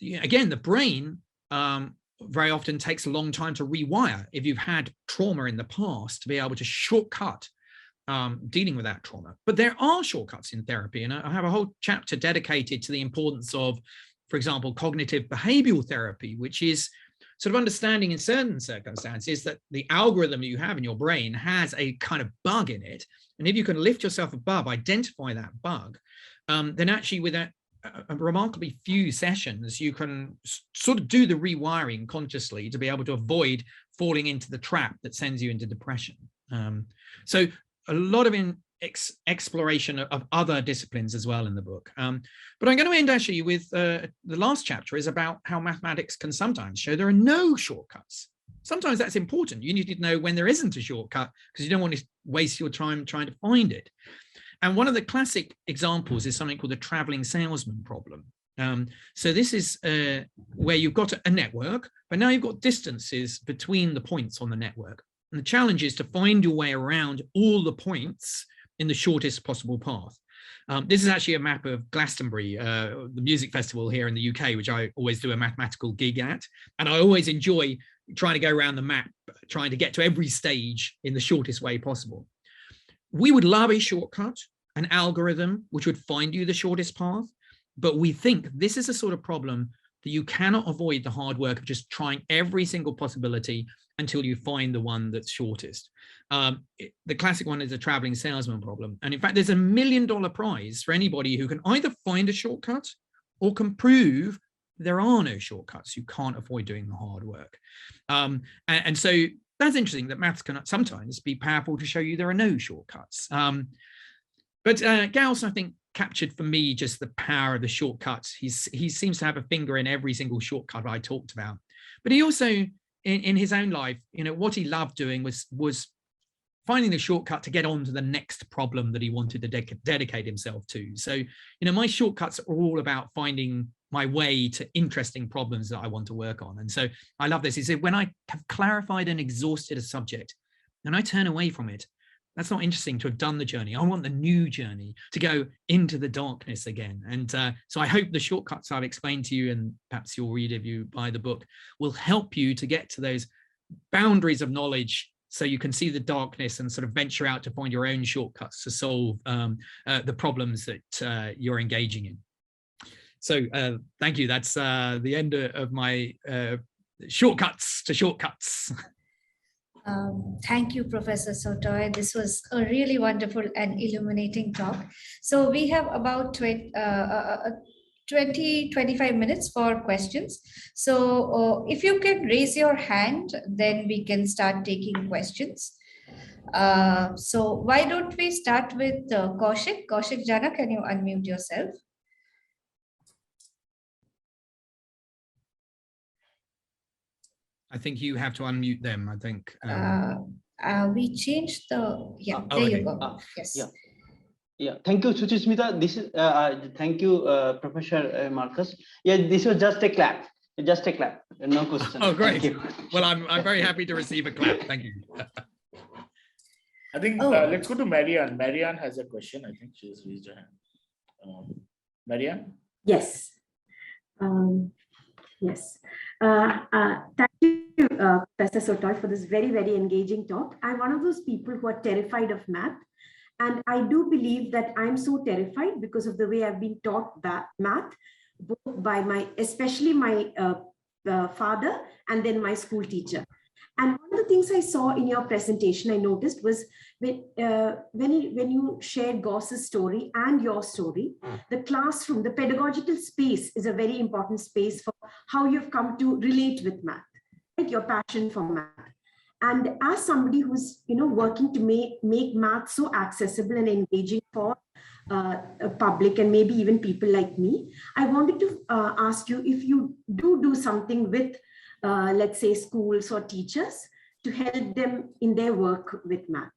again, the brain very often takes a long time to rewire if you've had trauma in the past to be able to shortcut dealing with that trauma. But there are shortcuts in therapy, and I have a whole chapter dedicated to the importance of, for example, cognitive behavioral therapy, which is sort of understanding in certain circumstances that the algorithm that you have in your brain has a kind of bug in it. And if you can lift yourself above, identify that bug, then actually with a remarkably few sessions, you can sort of do the rewiring consciously to be able to avoid falling into the trap that sends you into depression. So a lot of exploration of other disciplines as well in the book. But I'm going to end actually with the last chapter is about how mathematics can sometimes show there are no shortcuts. Sometimes that's important. You need to know when there isn't a shortcut because you don't want to waste your time trying to find it. And one of the classic examples is something called the traveling salesman problem. So this is where you've got a network, but now you've got distances between the points on the network. And the challenge is to find your way around all the points in the shortest possible path. This is actually a map of Glastonbury, the music festival here in the UK, which I always do a mathematical gig at. And I always enjoy trying to go around the map, trying to get to every stage in the shortest way possible. We would love a shortcut, an algorithm, which would find you the shortest path. But we think this is a sort of problem that you cannot avoid the hard work of just trying every single possibility until you find the one that's shortest. The classic one is a traveling salesman problem. And in fact, there's $1 million prize for anybody who can either find a shortcut or can prove there are no shortcuts. You can't avoid doing the hard work. And so that's interesting that maths can sometimes be powerful to show you there are no shortcuts. But Gauss, I think, captured for me just the power of the shortcuts. He seems to have a finger in every single shortcut I talked about. But he also, in his own life, what he loved doing was finding the shortcut to get on to the next problem that he wanted to dedicate himself to. So, my shortcuts are all about finding my way to interesting problems that I want to work on. And so I love this. He said, when I have clarified and exhausted a subject and I turn away from it, that's not interesting to have done the journey. I want the new journey to go into the darkness again. And so I hope the shortcuts I've explained to you, and perhaps you'll read if you buy the book, will help you to get to those boundaries of knowledge so you can see the darkness and sort of venture out to find your own shortcuts to solve the problems that you're engaging in. So thank you. That's the end of my shortcuts to shortcuts. Thank you, Professor Sautoy. This was a really wonderful and illuminating talk. So we have about 20-25 minutes for questions. So if you can raise your hand, then we can start taking questions. So why don't we start with Kaushik? Kaushik Jana, can you unmute yourself? I think you have to unmute them, I think. We changed the, yeah, oh, there okay. you go. Yes. Yeah. Yeah, thank you, Suchishmita. This is thank you, Professor Marcus. Yeah, this was just a clap, no question. Oh, great. Thank you. Well, I'm very happy to receive a clap. Thank you. I think let's go to Marianne. Marianne has a question. I think she's raised her hand. Marianne? Yes. Yes. Thank you, Professor Sautoy, for this very, very engaging talk. I'm one of those people who are terrified of math. And I do believe that I'm so terrified because of the way I've been taught that math, both by especially my father and then my school teacher. And one of the things I saw in your presentation, I noticed was when you shared Gauss's story and your story, the classroom, the pedagogical space is a very important space for how you've come to relate with math, right? Your passion for math. And as somebody who's working to make math so accessible and engaging for public and maybe even people like me, I wanted to ask you if you do something with, let's say, schools or teachers to help them in their work with math.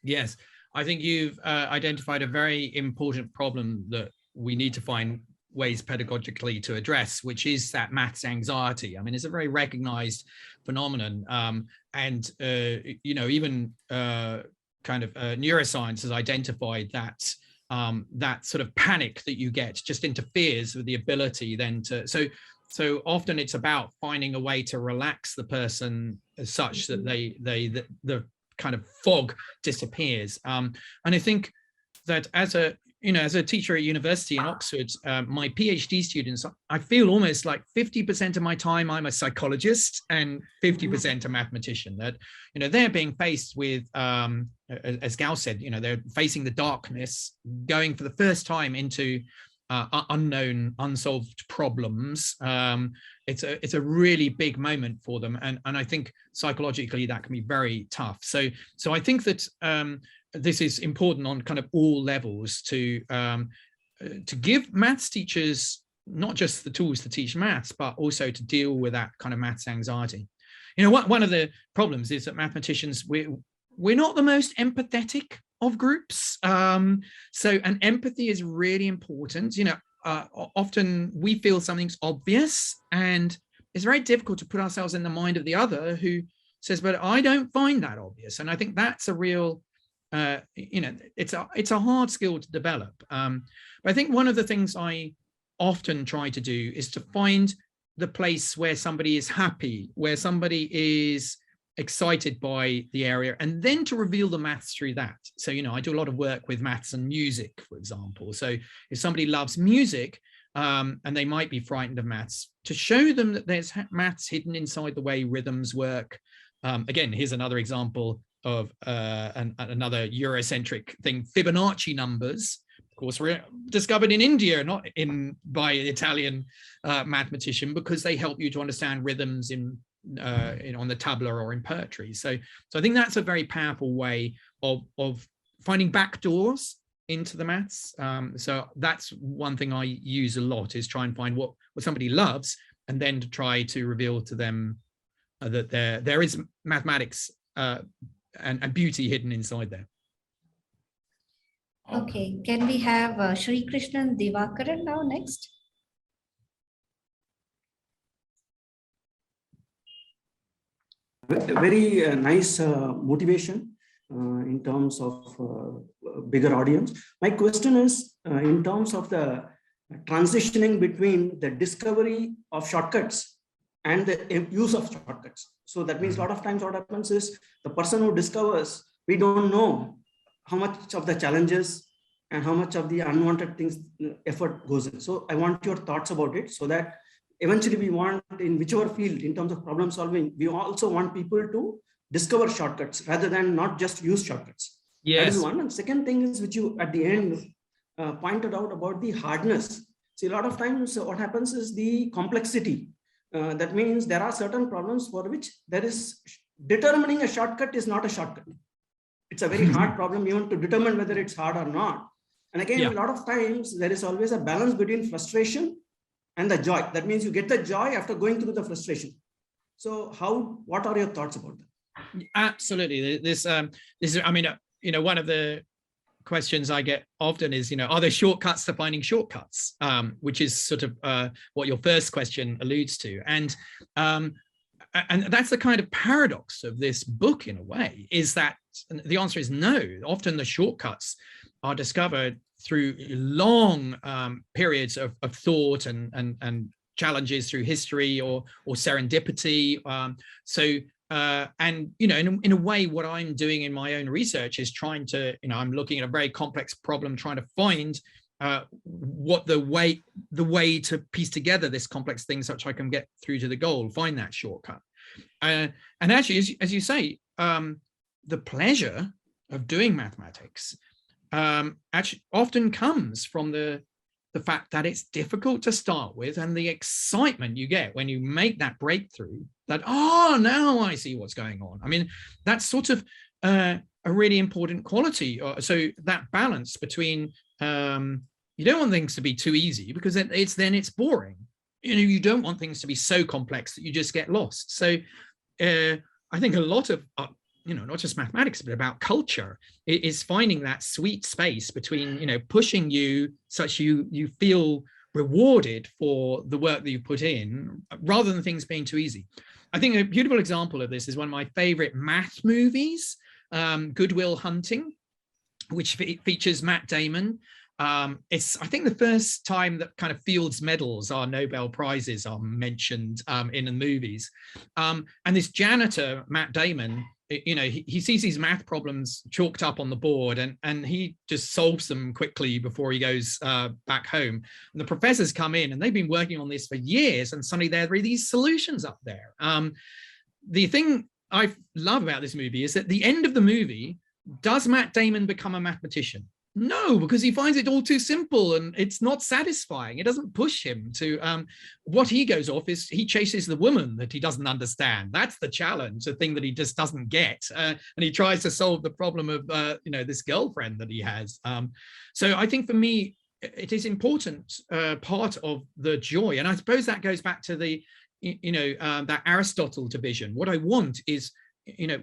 Yes, I think you've identified a very important problem that we need to find ways pedagogically to address, which is that maths anxiety. I mean, it's a very recognized phenomenon. And even kind of neuroscience has identified that that sort of panic that you get just interferes with the ability then to, so often it's about finding a way to relax the person as such that the kind of fog disappears. And I think that as a teacher at university in Oxford, my PhD students, I feel almost like 50% of my time I'm a psychologist and 50% a mathematician. That they're being faced with, as Gal said, they're facing the darkness, going for the first time into unknown, unsolved problems. It's a really big moment for them, and I think psychologically that can be very tough. So I think that this is important on kind of all levels to give maths teachers not just the tools to teach maths, but also to deal with that kind of maths anxiety. One of the problems is that mathematicians, we're not the most empathetic of groups. And empathy is really important. Often we feel something's obvious and it's very difficult to put ourselves in the mind of the other who says, but I don't find that obvious. And I think that's a real, it's a hard skill to develop. But I think one of the things I often try to do is to find the place where somebody is happy, where somebody is excited by the area, and then to reveal the maths through that. So, I do a lot of work with maths and music, for example. So if somebody loves music and they might be frightened of maths, to show them that there's maths hidden inside the way rhythms work. Again, here's another example of another Eurocentric thing, Fibonacci numbers. Of course, were discovered in India, not by an Italian mathematician, because they help you to understand rhythms on the tabla or in poetry. So I think that's a very powerful way of finding back doors into the maths. So that's one thing I use a lot, is try and find what somebody loves, and then to try to reveal to them that there is mathematics and beauty hidden inside there. Okay, can we have Shri Krishnan Divakaran now next? Very nice motivation in terms of bigger audience. My question is in terms of the transitioning between the discovery of shortcuts and the use of shortcuts. So that means a lot of times what happens is the person who discovers, we don't know how much of the challenges and how much of the unwanted things effort goes in. So I want your thoughts about it, so that eventually we want, in whichever field in terms of problem solving, we also want people to discover shortcuts rather than not just use shortcuts. Yes. That is one. And second thing is, which you at the end pointed out about the hardness See, a lot of times what happens is the complexity. That means there are certain problems for which there is determining a shortcut is not a shortcut. It's a very hard problem even to determine whether it's hard or not. And again, a lot of times there is always a balance between frustration and the joy. That means you get the joy after going through the frustration. So what are your thoughts about that? Absolutely. This is, I mean, one of the questions I get often is, are there shortcuts to finding shortcuts? Which is sort of what your first question alludes to. And that's the kind of paradox of this book in a way, is that the answer is no. Often the shortcuts are discovered through long periods of thought and challenges through history or serendipity. And in a way, what I'm doing in my own research is trying to, I'm looking at a very complex problem, trying to find what the way to piece together this complex thing such I can get through to the goal, find that shortcut. And actually, as you say, the pleasure of doing mathematics actually often comes from the fact that it's difficult to start with, and the excitement you get when you make that breakthrough, that, now I see what's going on. I mean, that's sort of a really important quality. So that balance between, you don't want things to be too easy, because then it's boring. You don't want things to be so complex that you just get lost. So I think a lot of, not just mathematics, but about culture, is finding that sweet space between, pushing you such you feel rewarded for the work that you put in, rather than things being too easy. I think a beautiful example of this is one of my favorite math movies, Good Will Hunting, which features Matt Damon. It's, I think, the first time that kind of Fields medals, our Nobel prizes, are mentioned in the movies. And this janitor, Matt Damon, he sees these math problems chalked up on the board, and he just solves them quickly before he goes back home. And the professors come in, and they've been working on this for years, and suddenly there are these solutions up there. The thing I love about this movie is at the end of the movie, does Matt Damon become a mathematician? No, because he finds it all too simple and it's not satisfying. It doesn't push him to, what he goes off is he chases the woman that he doesn't understand. That's the challenge, the thing that he just doesn't get. And he tries to solve the problem of, this girlfriend that he has. So I think for me, it is important part of the joy. And I suppose that goes back to the, that Aristotle division. What I want is,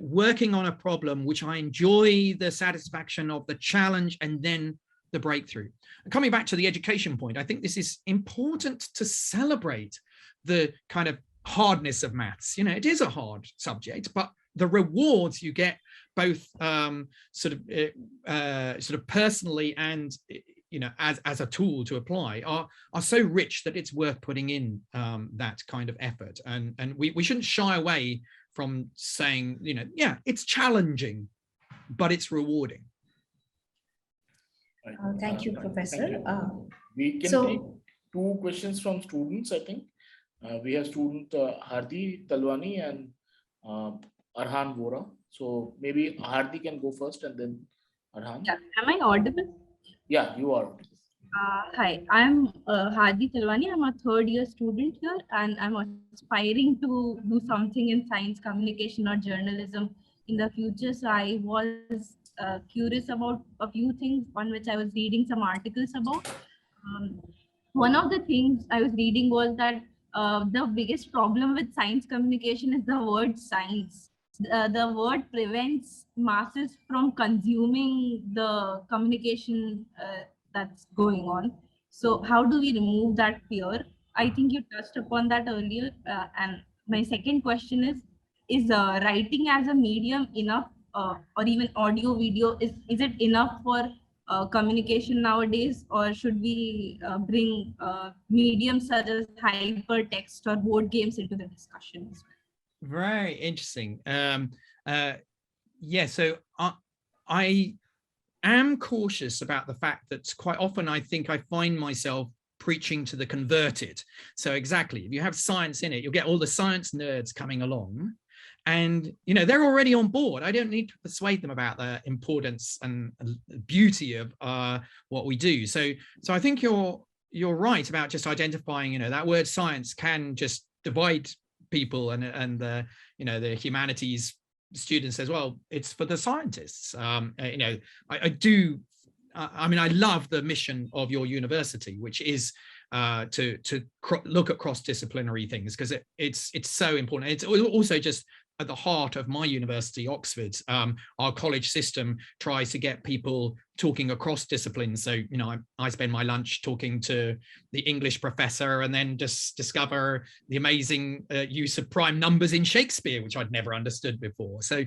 working on a problem which I enjoy the satisfaction of, the challenge, and then the breakthrough. And coming back to the education point, I think this is important to celebrate the kind of hardness of maths. It is a hard subject, but the rewards you get both sort of personally and as a tool to apply are so rich that it's worth putting in that kind of effort. And we shouldn't shy away from saying, it's challenging, but it's rewarding. Thank you, Professor. We can take 2 questions from students, I think. We have student Hardi Talwani and Arhan Vora. So maybe Hardi can go first and then Arhan. Yeah. Am I audible? Yeah, you are. Hi, I'm Hardi Talwani. I'm a 3rd year student here, and I'm aspiring to do something in science communication or journalism in the future. So I was curious about a few things on which I was reading some articles about. One of the things I was reading was that the biggest problem with science communication is the word science. The word prevents masses from consuming the communication that's going on. So how do we remove that fear? I think you touched upon that earlier. And my second question is writing as a medium enough, or even audio video, is it enough for communication nowadays, or should we bring mediums such as hypertext or board games into the discussions? Very interesting. So I am cautious about the fact that quite often I think I find myself preaching to the converted. So exactly, if you have science in it, you'll get all the science nerds coming along, and they're already on board. I don't need to persuade them about the importance and beauty of what we do. So I think you're you're right about just identifying, that word science can just divide people, and the, the humanities students as well. It's for the scientists. I do. I mean, I love the mission of your university, which is to look at cross-disciplinary things, because it's so important. It's also just at the heart of my university, Oxford. Our college system tries to get people talking across disciplines. So, I spend my lunch talking to the English professor, and then just discover the amazing use of prime numbers in Shakespeare, which I'd never understood before. So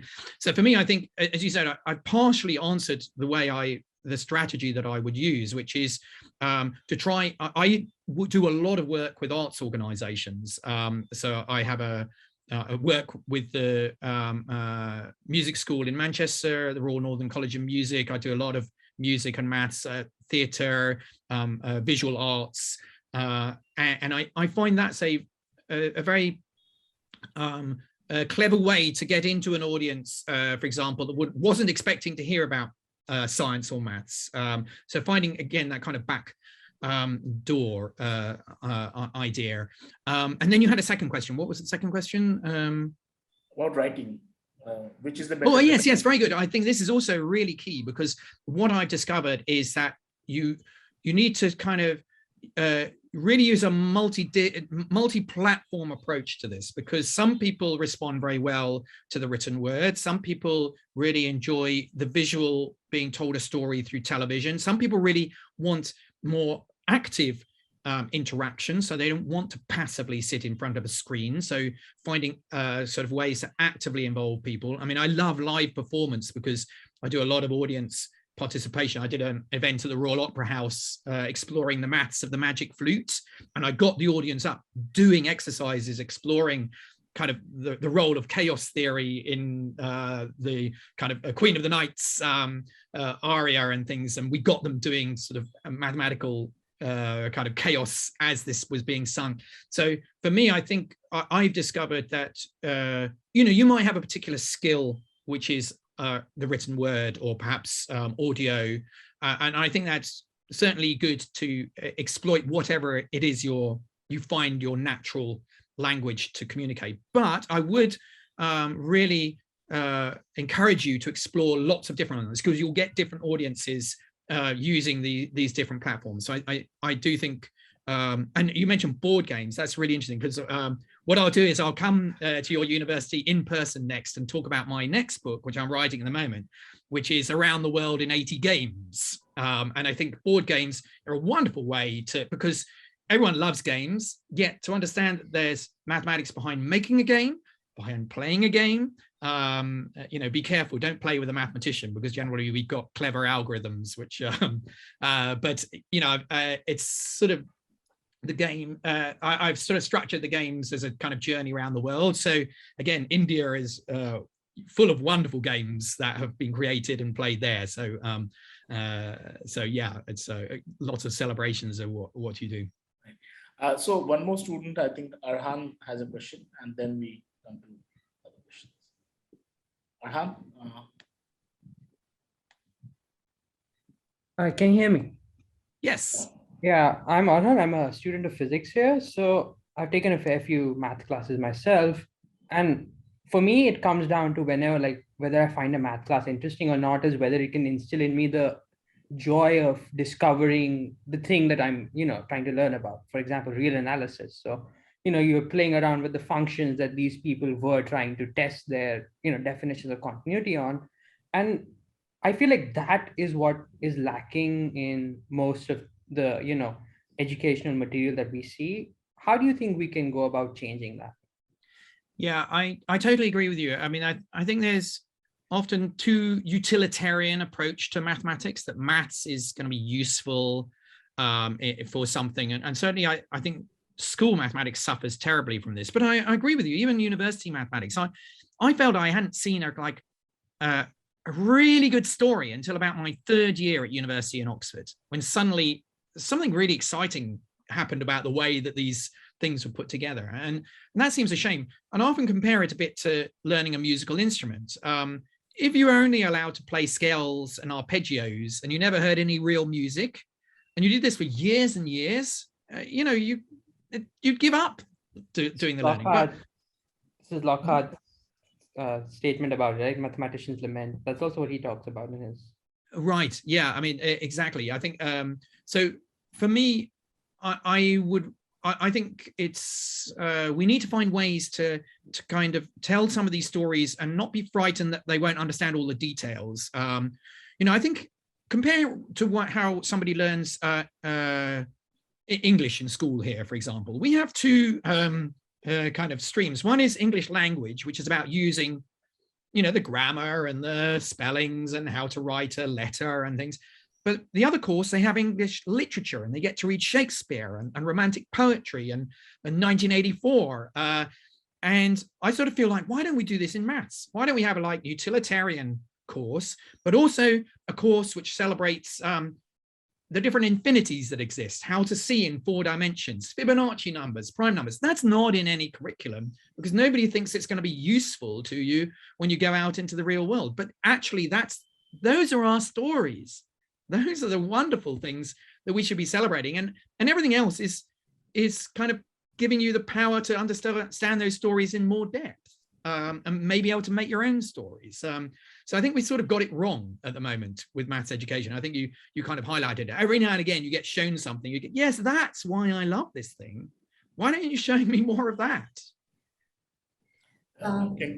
for me, I think, as you said, I partially answered the strategy that I would use, which is to try. I would do a lot of work with arts organizations. So I have a work with the music school in Manchester, the Royal Northern College of Music. I do a lot of music and maths, theatre, visual arts, and I find that's a very clever way to get into an audience, for example, that wasn't expecting to hear about science or maths. So finding, again, that kind of back door idea. And then you had a second question. What was the second question? About writing, which is the better. Oh, yes, very good. I think this is also really key, because what I've discovered is that you need to kind of really use a multi-platform approach to this, because some people respond very well to the written word. Some people really enjoy the visual, being told a story through television. Some people really want more active interaction, so they don't want to passively sit in front of a screen. So finding sort of ways to actively involve people. I mean, I love live performance because I do a lot of audience participation. I did an event at the Royal Opera House exploring the maths of the magic flute, and I got the audience up doing exercises, exploring kind of the role of chaos theory in the kind of Queen of the Nights aria and things, and we got them doing sort of a mathematical kind of chaos as this was being sung. So for me, I think I've discovered that you might have a particular skill, which is the written word, or perhaps audio, and I think that's certainly good to exploit whatever it is you find your natural language to communicate. But I would really encourage you to explore lots of different ones, because you'll get different audiences using these different platforms. So I do think, and you mentioned board games. That's really interesting, because what I'll do is I'll come to your university in person next and talk about my next book, which I'm writing at the moment, which is Around the World in 80 Games. And I think board games are a wonderful way to, because everyone loves games, yet to understand that there's mathematics behind making a game, behind playing a game. Be careful, don't play with a mathematician, because generally we've got clever algorithms, which it's sort of the game. I've sort of structured the games as a kind of journey around the world. So again, India is full of wonderful games that have been created and played there. So yeah, it's lots of celebrations of what you do. So one more student, I think Arhan has a question, and then we come to other questions. Arhan? Can you hear me? Yes. Yeah, I'm Arhan. I'm a student of physics here. So I've taken a fair few math classes myself. And for me, it comes down to whether I find a math class interesting or not is whether it can instill in me the joy of discovering the thing that I'm, trying to learn about. For example, real analysis. So, you're playing around with the functions that these people were trying to test their, definitions of continuity on. And I feel like that is what is lacking in most of the, educational material that we see. How do you think we can go about changing that? Yeah, I totally agree with you. I mean, I think there's often too utilitarian approach to mathematics, that maths is going to be useful for something. And certainly I think school mathematics suffers terribly from this. But I agree with you, even university mathematics. I felt I hadn't seen a really good story until about my third year at university in Oxford, when suddenly something really exciting happened about the way that these things were put together. And that seems a shame. And I often compare it a bit to learning a musical instrument. If you were only allowed to play scales and arpeggios and you never heard any real music, and you did this for years and years, you know, you'd give up doing the learning. But this is Lockhart's statement about it, right? Mathematicians lament. That's also what he talks about in his. Right. Yeah. I mean, exactly. I think so. For me, I think it's we need to find ways to kind of tell some of these stories and not be frightened that they won't understand all the details. You know, I think compare to how somebody learns English in school here, for example. We have two kind of streams. One is English language, which is about using, you know, the grammar and the spellings and how to write a letter and things. But the other course, they have English literature, and they get to read Shakespeare and romantic poetry and 1984. And I sort of feel like, why don't we do this in maths? Why don't we have a like utilitarian course, but also a course which celebrates the different infinities that exist, how to see in 4 dimensions, Fibonacci numbers, prime numbers. That's not in any curriculum because nobody thinks it's going to be useful to you when you go out into the real world. But actually, those are our stories. Those are the wonderful things that we should be celebrating, and everything else is kind of giving you the power to understand those stories in more depth, and maybe able to make your own stories. So I think we sort of got it wrong at the moment with maths education. I think you kind of highlighted it. Every now and again, you get shown something. You get, yes, that's why I love this thing. Why don't you show me more of that?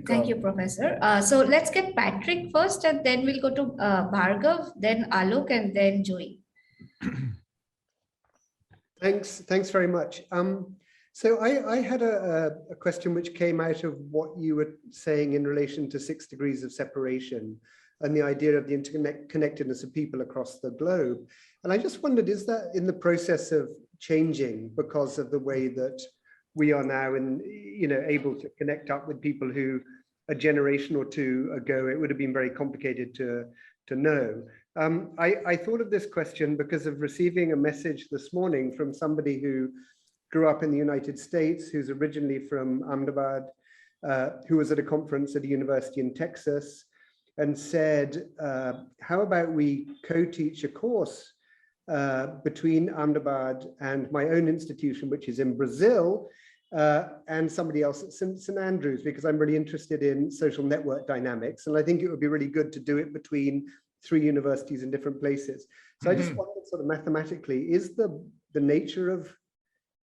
Thank you, Professor. So let's get Patrick first, and then we'll go to Bhargav, then Alok, and then Joey. Thanks very much. So I had a question which came out of what you were saying in relation to 6 degrees of separation and the idea of the interconnectedness of people across the globe. And I just wondered, is that in the process of changing because of the way that we are now able to connect up with people who a generation or two ago, it would have been very complicated to know. I thought of this question because of receiving a message this morning from somebody who grew up in the United States, who's originally from Ahmedabad, who was at a conference at a university in Texas, and said, how about we co-teach a course between Ahmedabad and my own institution, which is in Brazil, and somebody else at St. Andrews, because I'm really interested in social network dynamics. And I think it would be really good to do it between 3 universities in different places. So I just wondered sort of mathematically, is the nature of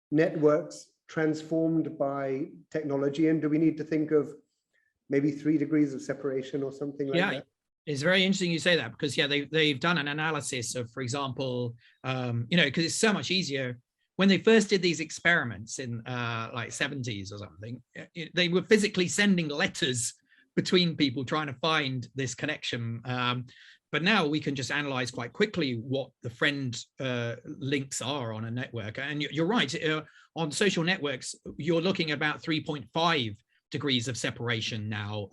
networks transformed by technology? And do we need to think of maybe 3 degrees of separation or something like that? It's very interesting you say that, because they've done an analysis of, for example, because it's so much easier. When they first did these experiments in like 70s or something, they were physically sending letters between people trying to find this connection. But now we can just analyze quite quickly what the friend links are on a network. And you're right, on social networks, you're looking at about 3.5 degrees of separation now.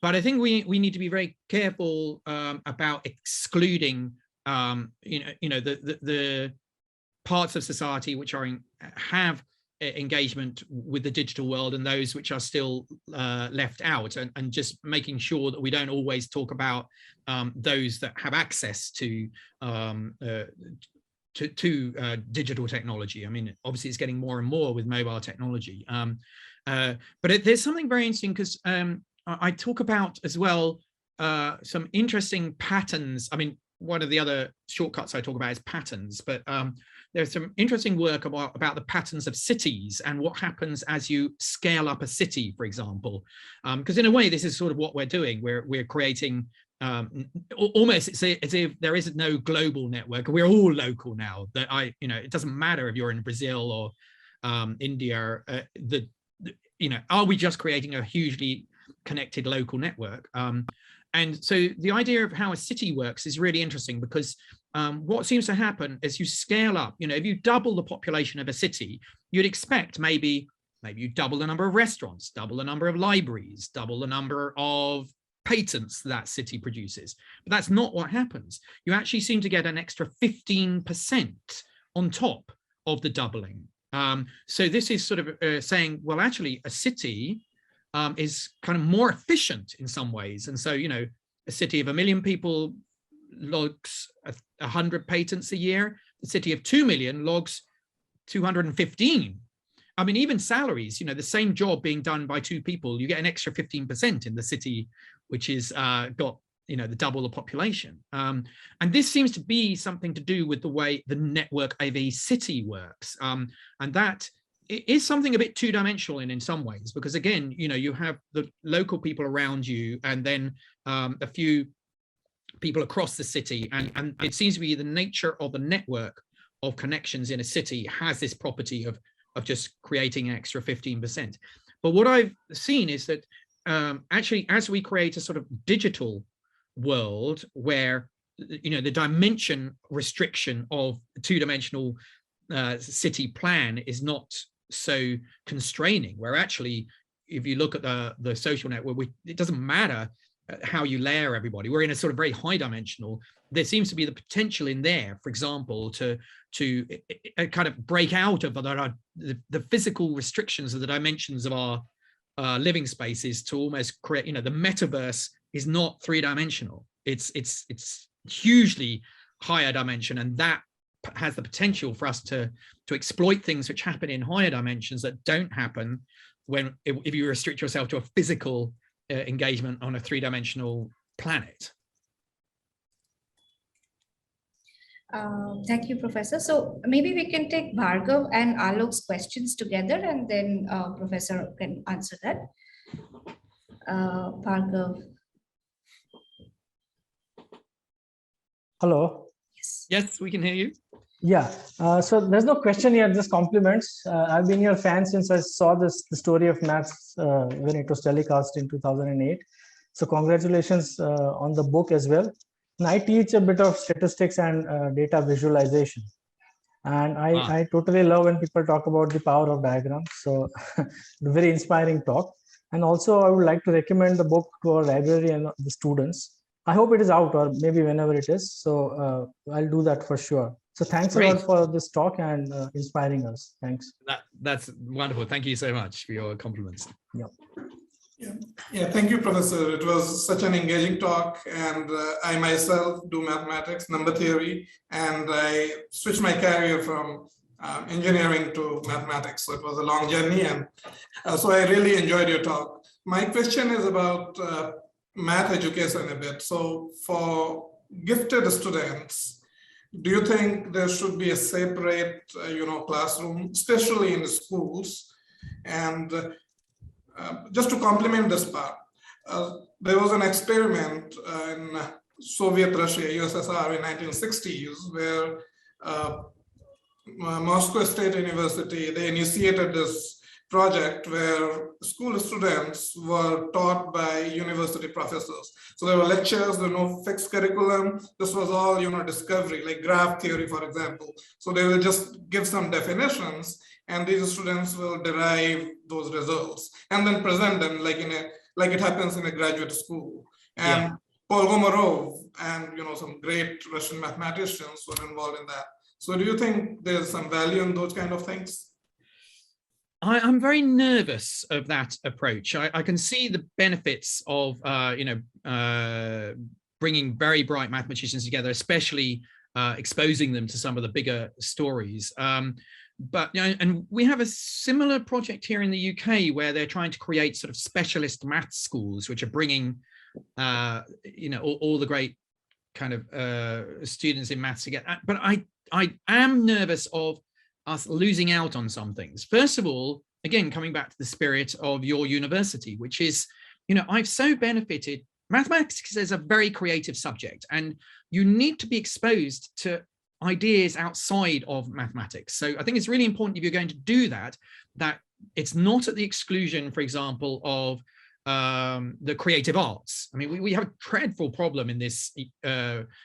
But I think we need to be very careful about excluding the parts of society which have engagement with the digital world and those which are still left out, and just making sure that we don't always talk about those that have access to digital technology. I mean, obviously it's getting more and more with mobile technology. But there's something very interesting, because I talk about as well some interesting patterns. I mean, one of the other shortcuts I talk about is patterns, but there's some interesting work about the patterns of cities and what happens as you scale up a city, for example. Because in a way, this is sort of what we're doing. We're creating almost as if there is no global network. We're all local now. That it doesn't matter if you're in Brazil or India. Are we just creating a hugely connected local network? And so the idea of how a city works is really interesting, because what seems to happen as you scale up, if you double the population of a city, you'd expect maybe you double the number of restaurants, double the number of libraries, double the number of patents that city produces. But that's not what happens. You actually seem to get an extra 15% on top of the doubling. So this is sort of saying, well, actually a city is kind of more efficient in some ways. And so, a city of 1 million people logs 100 patents a year. city of 2 million logs 215. I mean, even salaries, you know, the same job being done by 2 people, you get an extra 15% in the city, which is got, you know, the double the population. And this seems to be something to do with the way the network of a city works. And that is something a bit two-dimensional in some ways, because again, you know, you have the local people around you and then a few people across the city. And it seems to be the nature of the network of connections in a city has this property of just creating an extra 15%. But what I've seen is that actually, as we create a sort of digital world where, you know, the dimension restriction of two-dimensional city plan is not so constraining, where actually, if you look at the social network, it doesn't matter how you layer everybody. We're in a sort of very high dimensional. There seems to be the potential in there, for example, to kind of break out of the physical restrictions of the dimensions of our living spaces to almost create, you know, the metaverse is not three-dimensional. It's hugely higher dimension, and that has the potential for us to exploit things which happen in higher dimensions that don't happen if you restrict yourself to a physical engagement on a three-dimensional planet. Thank you, Professor. So maybe we can take Bhargav and Alok's questions together, and then Professor can answer that. Bhargav. Hello. Yes, we can hear you. Yeah, so there's no question here, just compliments. I've been your fan since I saw the story of maths when it was telecast in 2008. So congratulations on the book as well. And I teach a bit of statistics and data visualization. And I totally love when people talk about the power of diagrams. So very inspiring talk. And also I would like to recommend the book to our library and the students. I hope it is out, or maybe whenever it is. So I'll do that for sure. So thanks Great. a lot for this talk and inspiring us. Thanks. That's wonderful. Thank you so much for your compliments. Yeah, thank you, Professor. It was such an engaging talk, and I myself do mathematics, number theory, and I switched my career from engineering to mathematics. So it was a long journey, and so I really enjoyed your talk. My question is about math education a bit. So for gifted students, do you think there should be a separate, classroom, especially in schools? And just to complement this part, there was an experiment in Soviet Russia, USSR in 1960s, where Moscow State University, they initiated this project where school students were taught by university professors. So there were lectures, there were no fixed curriculum. This was all, discovery, like graph theory, for example. So they will just give some definitions, and these students will derive those results and then present them like it happens in a graduate school. And Paul Gomarov and some great Russian mathematicians were involved in that. So do you think there's some value in those kind of things? I'm very nervous of that approach. I can see the benefits of bringing very bright mathematicians together, especially exposing them to some of the bigger stories. But and we have a similar project here in the UK where they're trying to create sort of specialist math schools, which are bringing all the great kind of students in maths together. But I am nervous of us losing out on some things. First of all, again, coming back to the spirit of your university, which is, I've so benefited. Mathematics is a very creative subject, and you need to be exposed to ideas outside of mathematics. So I think it's really important, if you're going to do that it's not at the exclusion, for example, of the creative arts. I mean, we have a dreadful problem in this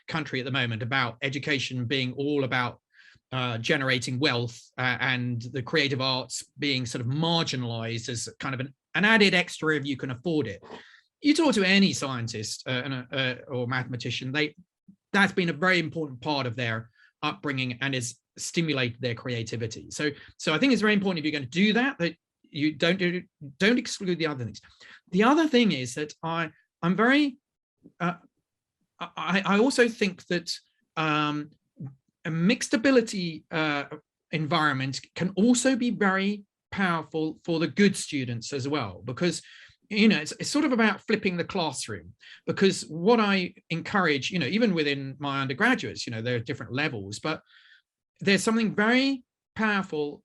country at the moment about education being all about generating wealth and the creative arts being sort of marginalized as kind of an added extra if you can afford it. You talk to any scientist or mathematician, that's been a very important part of their upbringing and has stimulated their creativity. So I think it's very important, if you're going to do that you don't exclude the other things. The other thing is that I also think that a mixed ability environment can also be very powerful for the good students as well, because it's sort of about flipping the classroom. Because what I encourage, even within my undergraduates, there are different levels, but there's something very powerful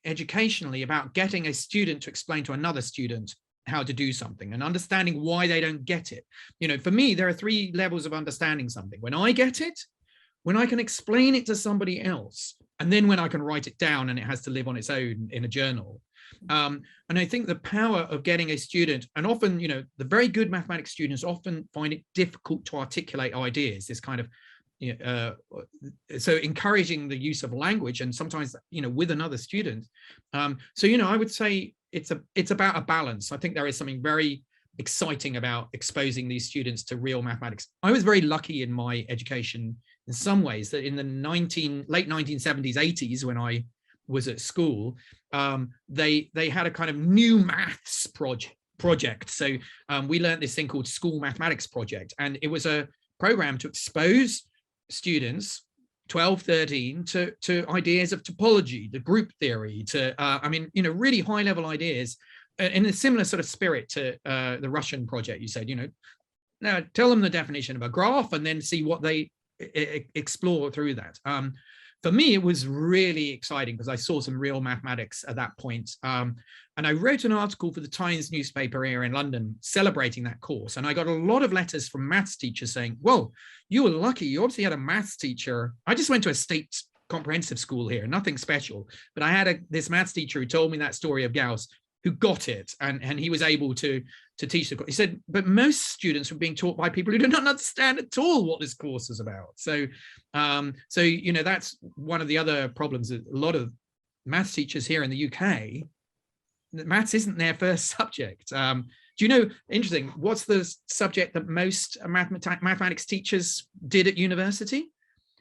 educationally about getting a student to explain to another student how to do something and understanding why they don't get it. For me, there are 3 levels of understanding something: when I get it, when I can explain it to somebody else, and then when I can write it down and it has to live on its own in a journal. And I think the power of getting a student, and often, the very good mathematics students often find it difficult to articulate ideas, this kind of, so encouraging the use of language, and sometimes, with another student. So, I would say it's about a balance. I think there is something very exciting about exposing these students to real mathematics. I was very lucky in my education in some ways that in the late 1970s, 80s, when I was at school, they had a kind of new maths project. So we learned this thing called School Mathematics Project, and it was a program to expose students 12, 13 to ideas of topology, the group theory, to really high level ideas in a similar sort of spirit to the Russian project. You said, now tell them the definition of a graph and then see what they explore through that. For me, it was really exciting because I saw some real mathematics at that point. And I wrote an article for the Times newspaper here in London celebrating that course. And I got a lot of letters from maths teachers saying, well, you were lucky. You obviously had a maths teacher. I just went to a state comprehensive school here, nothing special. But I had this maths teacher who told me that story of Gauss, who got it, and he was able to teach the course. He said, but most students were being taught by people who did not understand at all what this course is about. So, that's one of the other problems. A lot of maths teachers here in the UK, maths isn't their first subject. Interesting, what's the subject that most mathematics teachers did at university?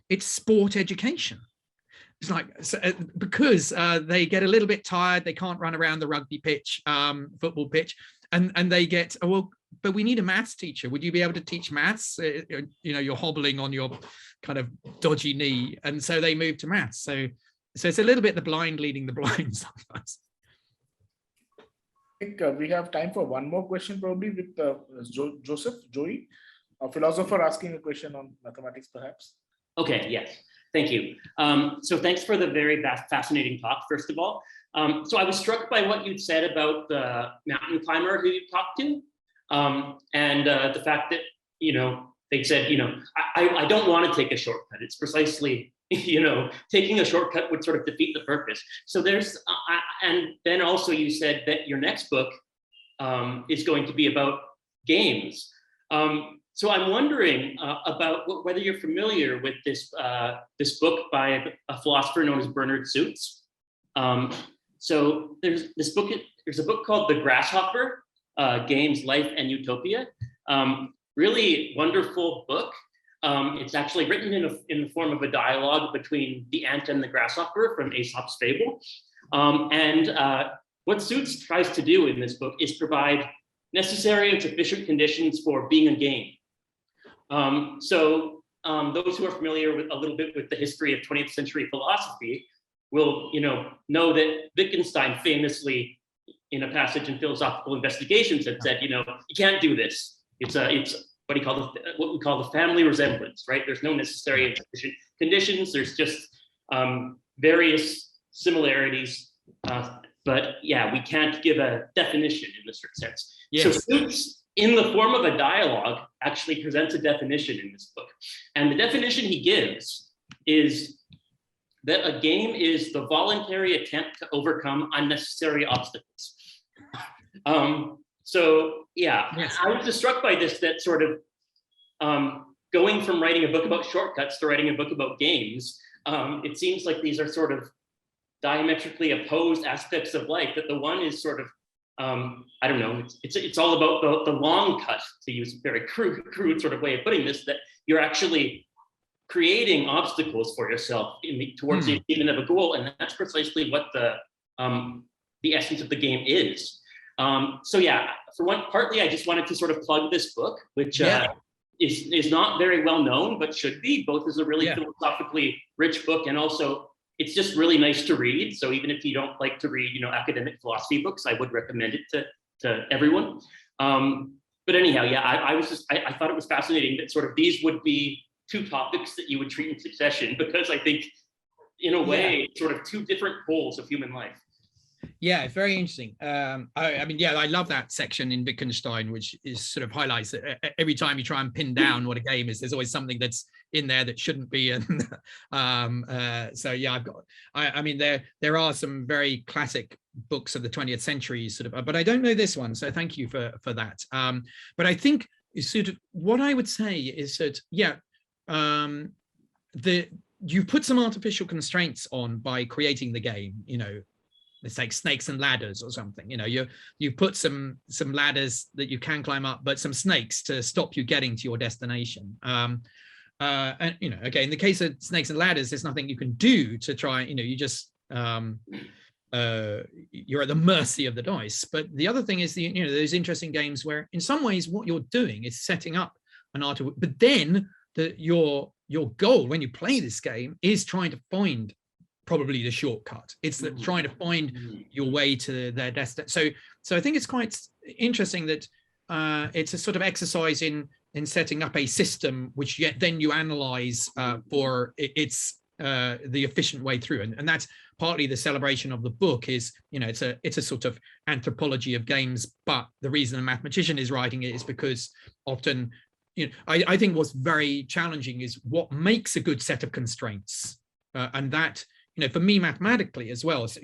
It's sport education. It's like, because they get a little bit tired, they can't run around the rugby pitch, football pitch, and they get, oh, well, but we need a maths teacher. Would you be able to teach maths? You're hobbling on your kind of dodgy knee, and so they move to maths. So it's a little bit the blind leading the blind sometimes. I think we have time for one more question, probably with Joey, a philosopher asking a question on mathematics, perhaps. Okay, yes. Thank you. So thanks for the very fascinating talk, first of all. So I was struck by what you'd said about the mountain climber who you talked to, and the fact that, they said, I don't want to take a shortcut. It's precisely, taking a shortcut would sort of defeat the purpose. So and then also you said that your next book is going to be about games. So I'm wondering about whether you're familiar with this book by a philosopher known as Bernard Suits. So there's a book called The Grasshopper, Games, Life, and Utopia. Really wonderful book. It's actually written in the form of a dialogue between the ant and the grasshopper from Aesop's fable. And what Suits tries to do in this book is provide necessary and sufficient conditions for being a game. Those who are familiar with a little bit with the history of 20th century philosophy will, know that Wittgenstein famously, in a passage in Philosophical Investigations, had said, you can't do this. It's what we call the family resemblance, right? There's no necessary and sufficient conditions. There's just various similarities, but yeah, we can't give a definition in this sense. Yes. So Suits, in the form of a dialogue, actually presents a definition in this book. And the definition he gives is that a game is the voluntary attempt to overcome unnecessary obstacles. So yeah, yes. I was just struck by this, that sort of going from writing a book about shortcuts to writing a book about games. It seems like these are sort of diametrically opposed aspects of life, that the one is sort of, I don't know, it's all about the long cut, to use a very crude sort of way of putting this, that you're actually creating obstacles for yourself towards the achievement of a goal, and that's precisely what the essence of the game is. So yeah, for one, partly I just wanted to sort of plug this book, which is not very well known, but should be. Both is a really philosophically rich book, and also it's just really nice to read. So even if you don't like to read, academic philosophy books, I would recommend it to everyone. But anyhow, yeah, I thought it was fascinating that sort of these would be two topics that you would treat in succession, because I think in a way, it's sort of two different poles of human life. Yeah, it's very interesting. I mean, I love that section in Wittgenstein, which is sort of highlights that every time you try and pin down what a game is, there's always something that's in there that shouldn't be. And so yeah, I mean, there are some very classic books of the 20th century sort of, but I don't know this one. So thank you for that. But I think sort of what I would say is that, you put some artificial constraints on by creating the game, let's take snakes and ladders or something. You put some ladders that you can climb up, but some snakes to stop you getting to your destination. And again, in the case of snakes and ladders, there's nothing you can do to try. You just you're at the mercy of the dice. But the other thing is those interesting games where, in some ways, what you're doing is setting up an art. But then your goal when you play this game is trying to find probably the shortcut. It's that trying to find your way to their destination. So I think it's quite interesting that it's a sort of exercise in setting up a system which then you analyze for its the efficient way through, and that's partly the celebration of the book. Is it's a sort of anthropology of games, but the reason a mathematician is writing it is because often I think what's very challenging is what makes a good set of constraints, and that for me mathematically as well. So,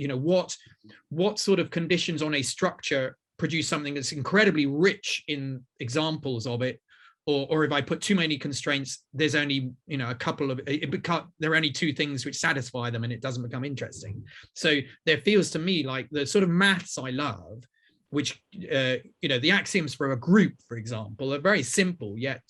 what sort of conditions on a structure produce something that's incredibly rich in examples of it, or if I put too many constraints, there's only a couple of there are only two things which satisfy them, and it doesn't become interesting. So there feels to me like the sort of maths I love, which the axioms for a group, for example, are very simple, yet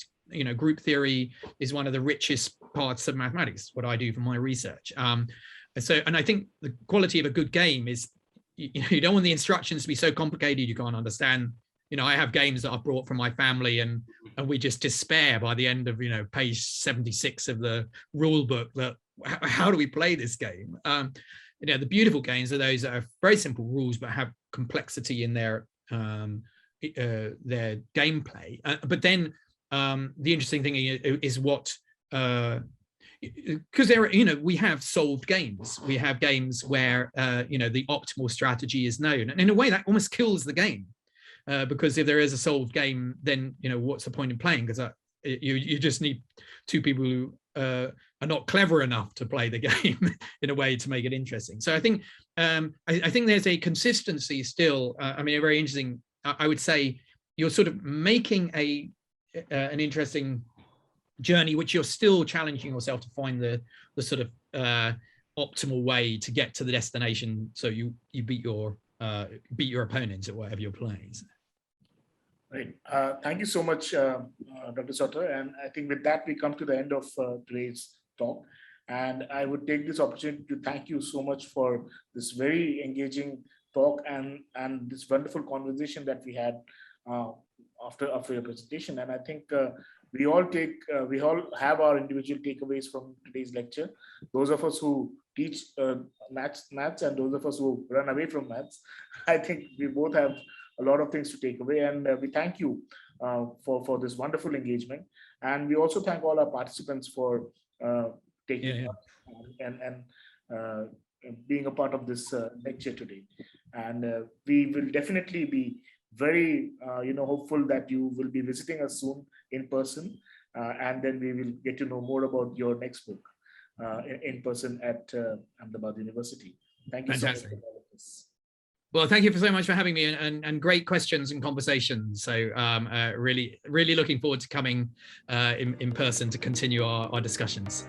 group theory is one of the richest parts of mathematics, what I do for my research. And I think the quality of a good game is you don't want the instructions to be so complicated you can't understand. I have games that I've brought from my family, and we just despair by the end of page 76 of the rule book that how do we play this game? The beautiful games are those that have very simple rules but have complexity in their gameplay. But then the interesting thing is what because we have solved games. We have games where the optimal strategy is known, and in a way that almost kills the game, because if there is a solved game, then what's the point in playing? Because you just need two people who are not clever enough to play the game in a way to make it interesting. So I think I think there's a consistency still. A very interesting. I would say you're sort of making an interesting journey, which you're still challenging yourself to find the sort of optimal way to get to the destination, so you beat your opponents at whatever you're playing. Right. Thank you so much, Dr. Sautoy. And I think with that, we come to the end of today's talk. And I would take this opportunity to thank you so much for this very engaging talk and this wonderful conversation that we had after your presentation. And I think we all have our individual takeaways from today's lecture. Those of us who teach maths and those of us who run away from maths, I think we both have a lot of things to take away. And we thank you for this wonderful engagement. And we also thank all our participants for taking part and being a part of this lecture today. And we will definitely be very hopeful that you will be visiting us soon in person, and then we will get to know more about your next book in person at Ahmedabad University. Thank you so much for all of this. Well, thank you so much for having me, and great questions and conversations. So really looking forward to coming in person to continue our discussions.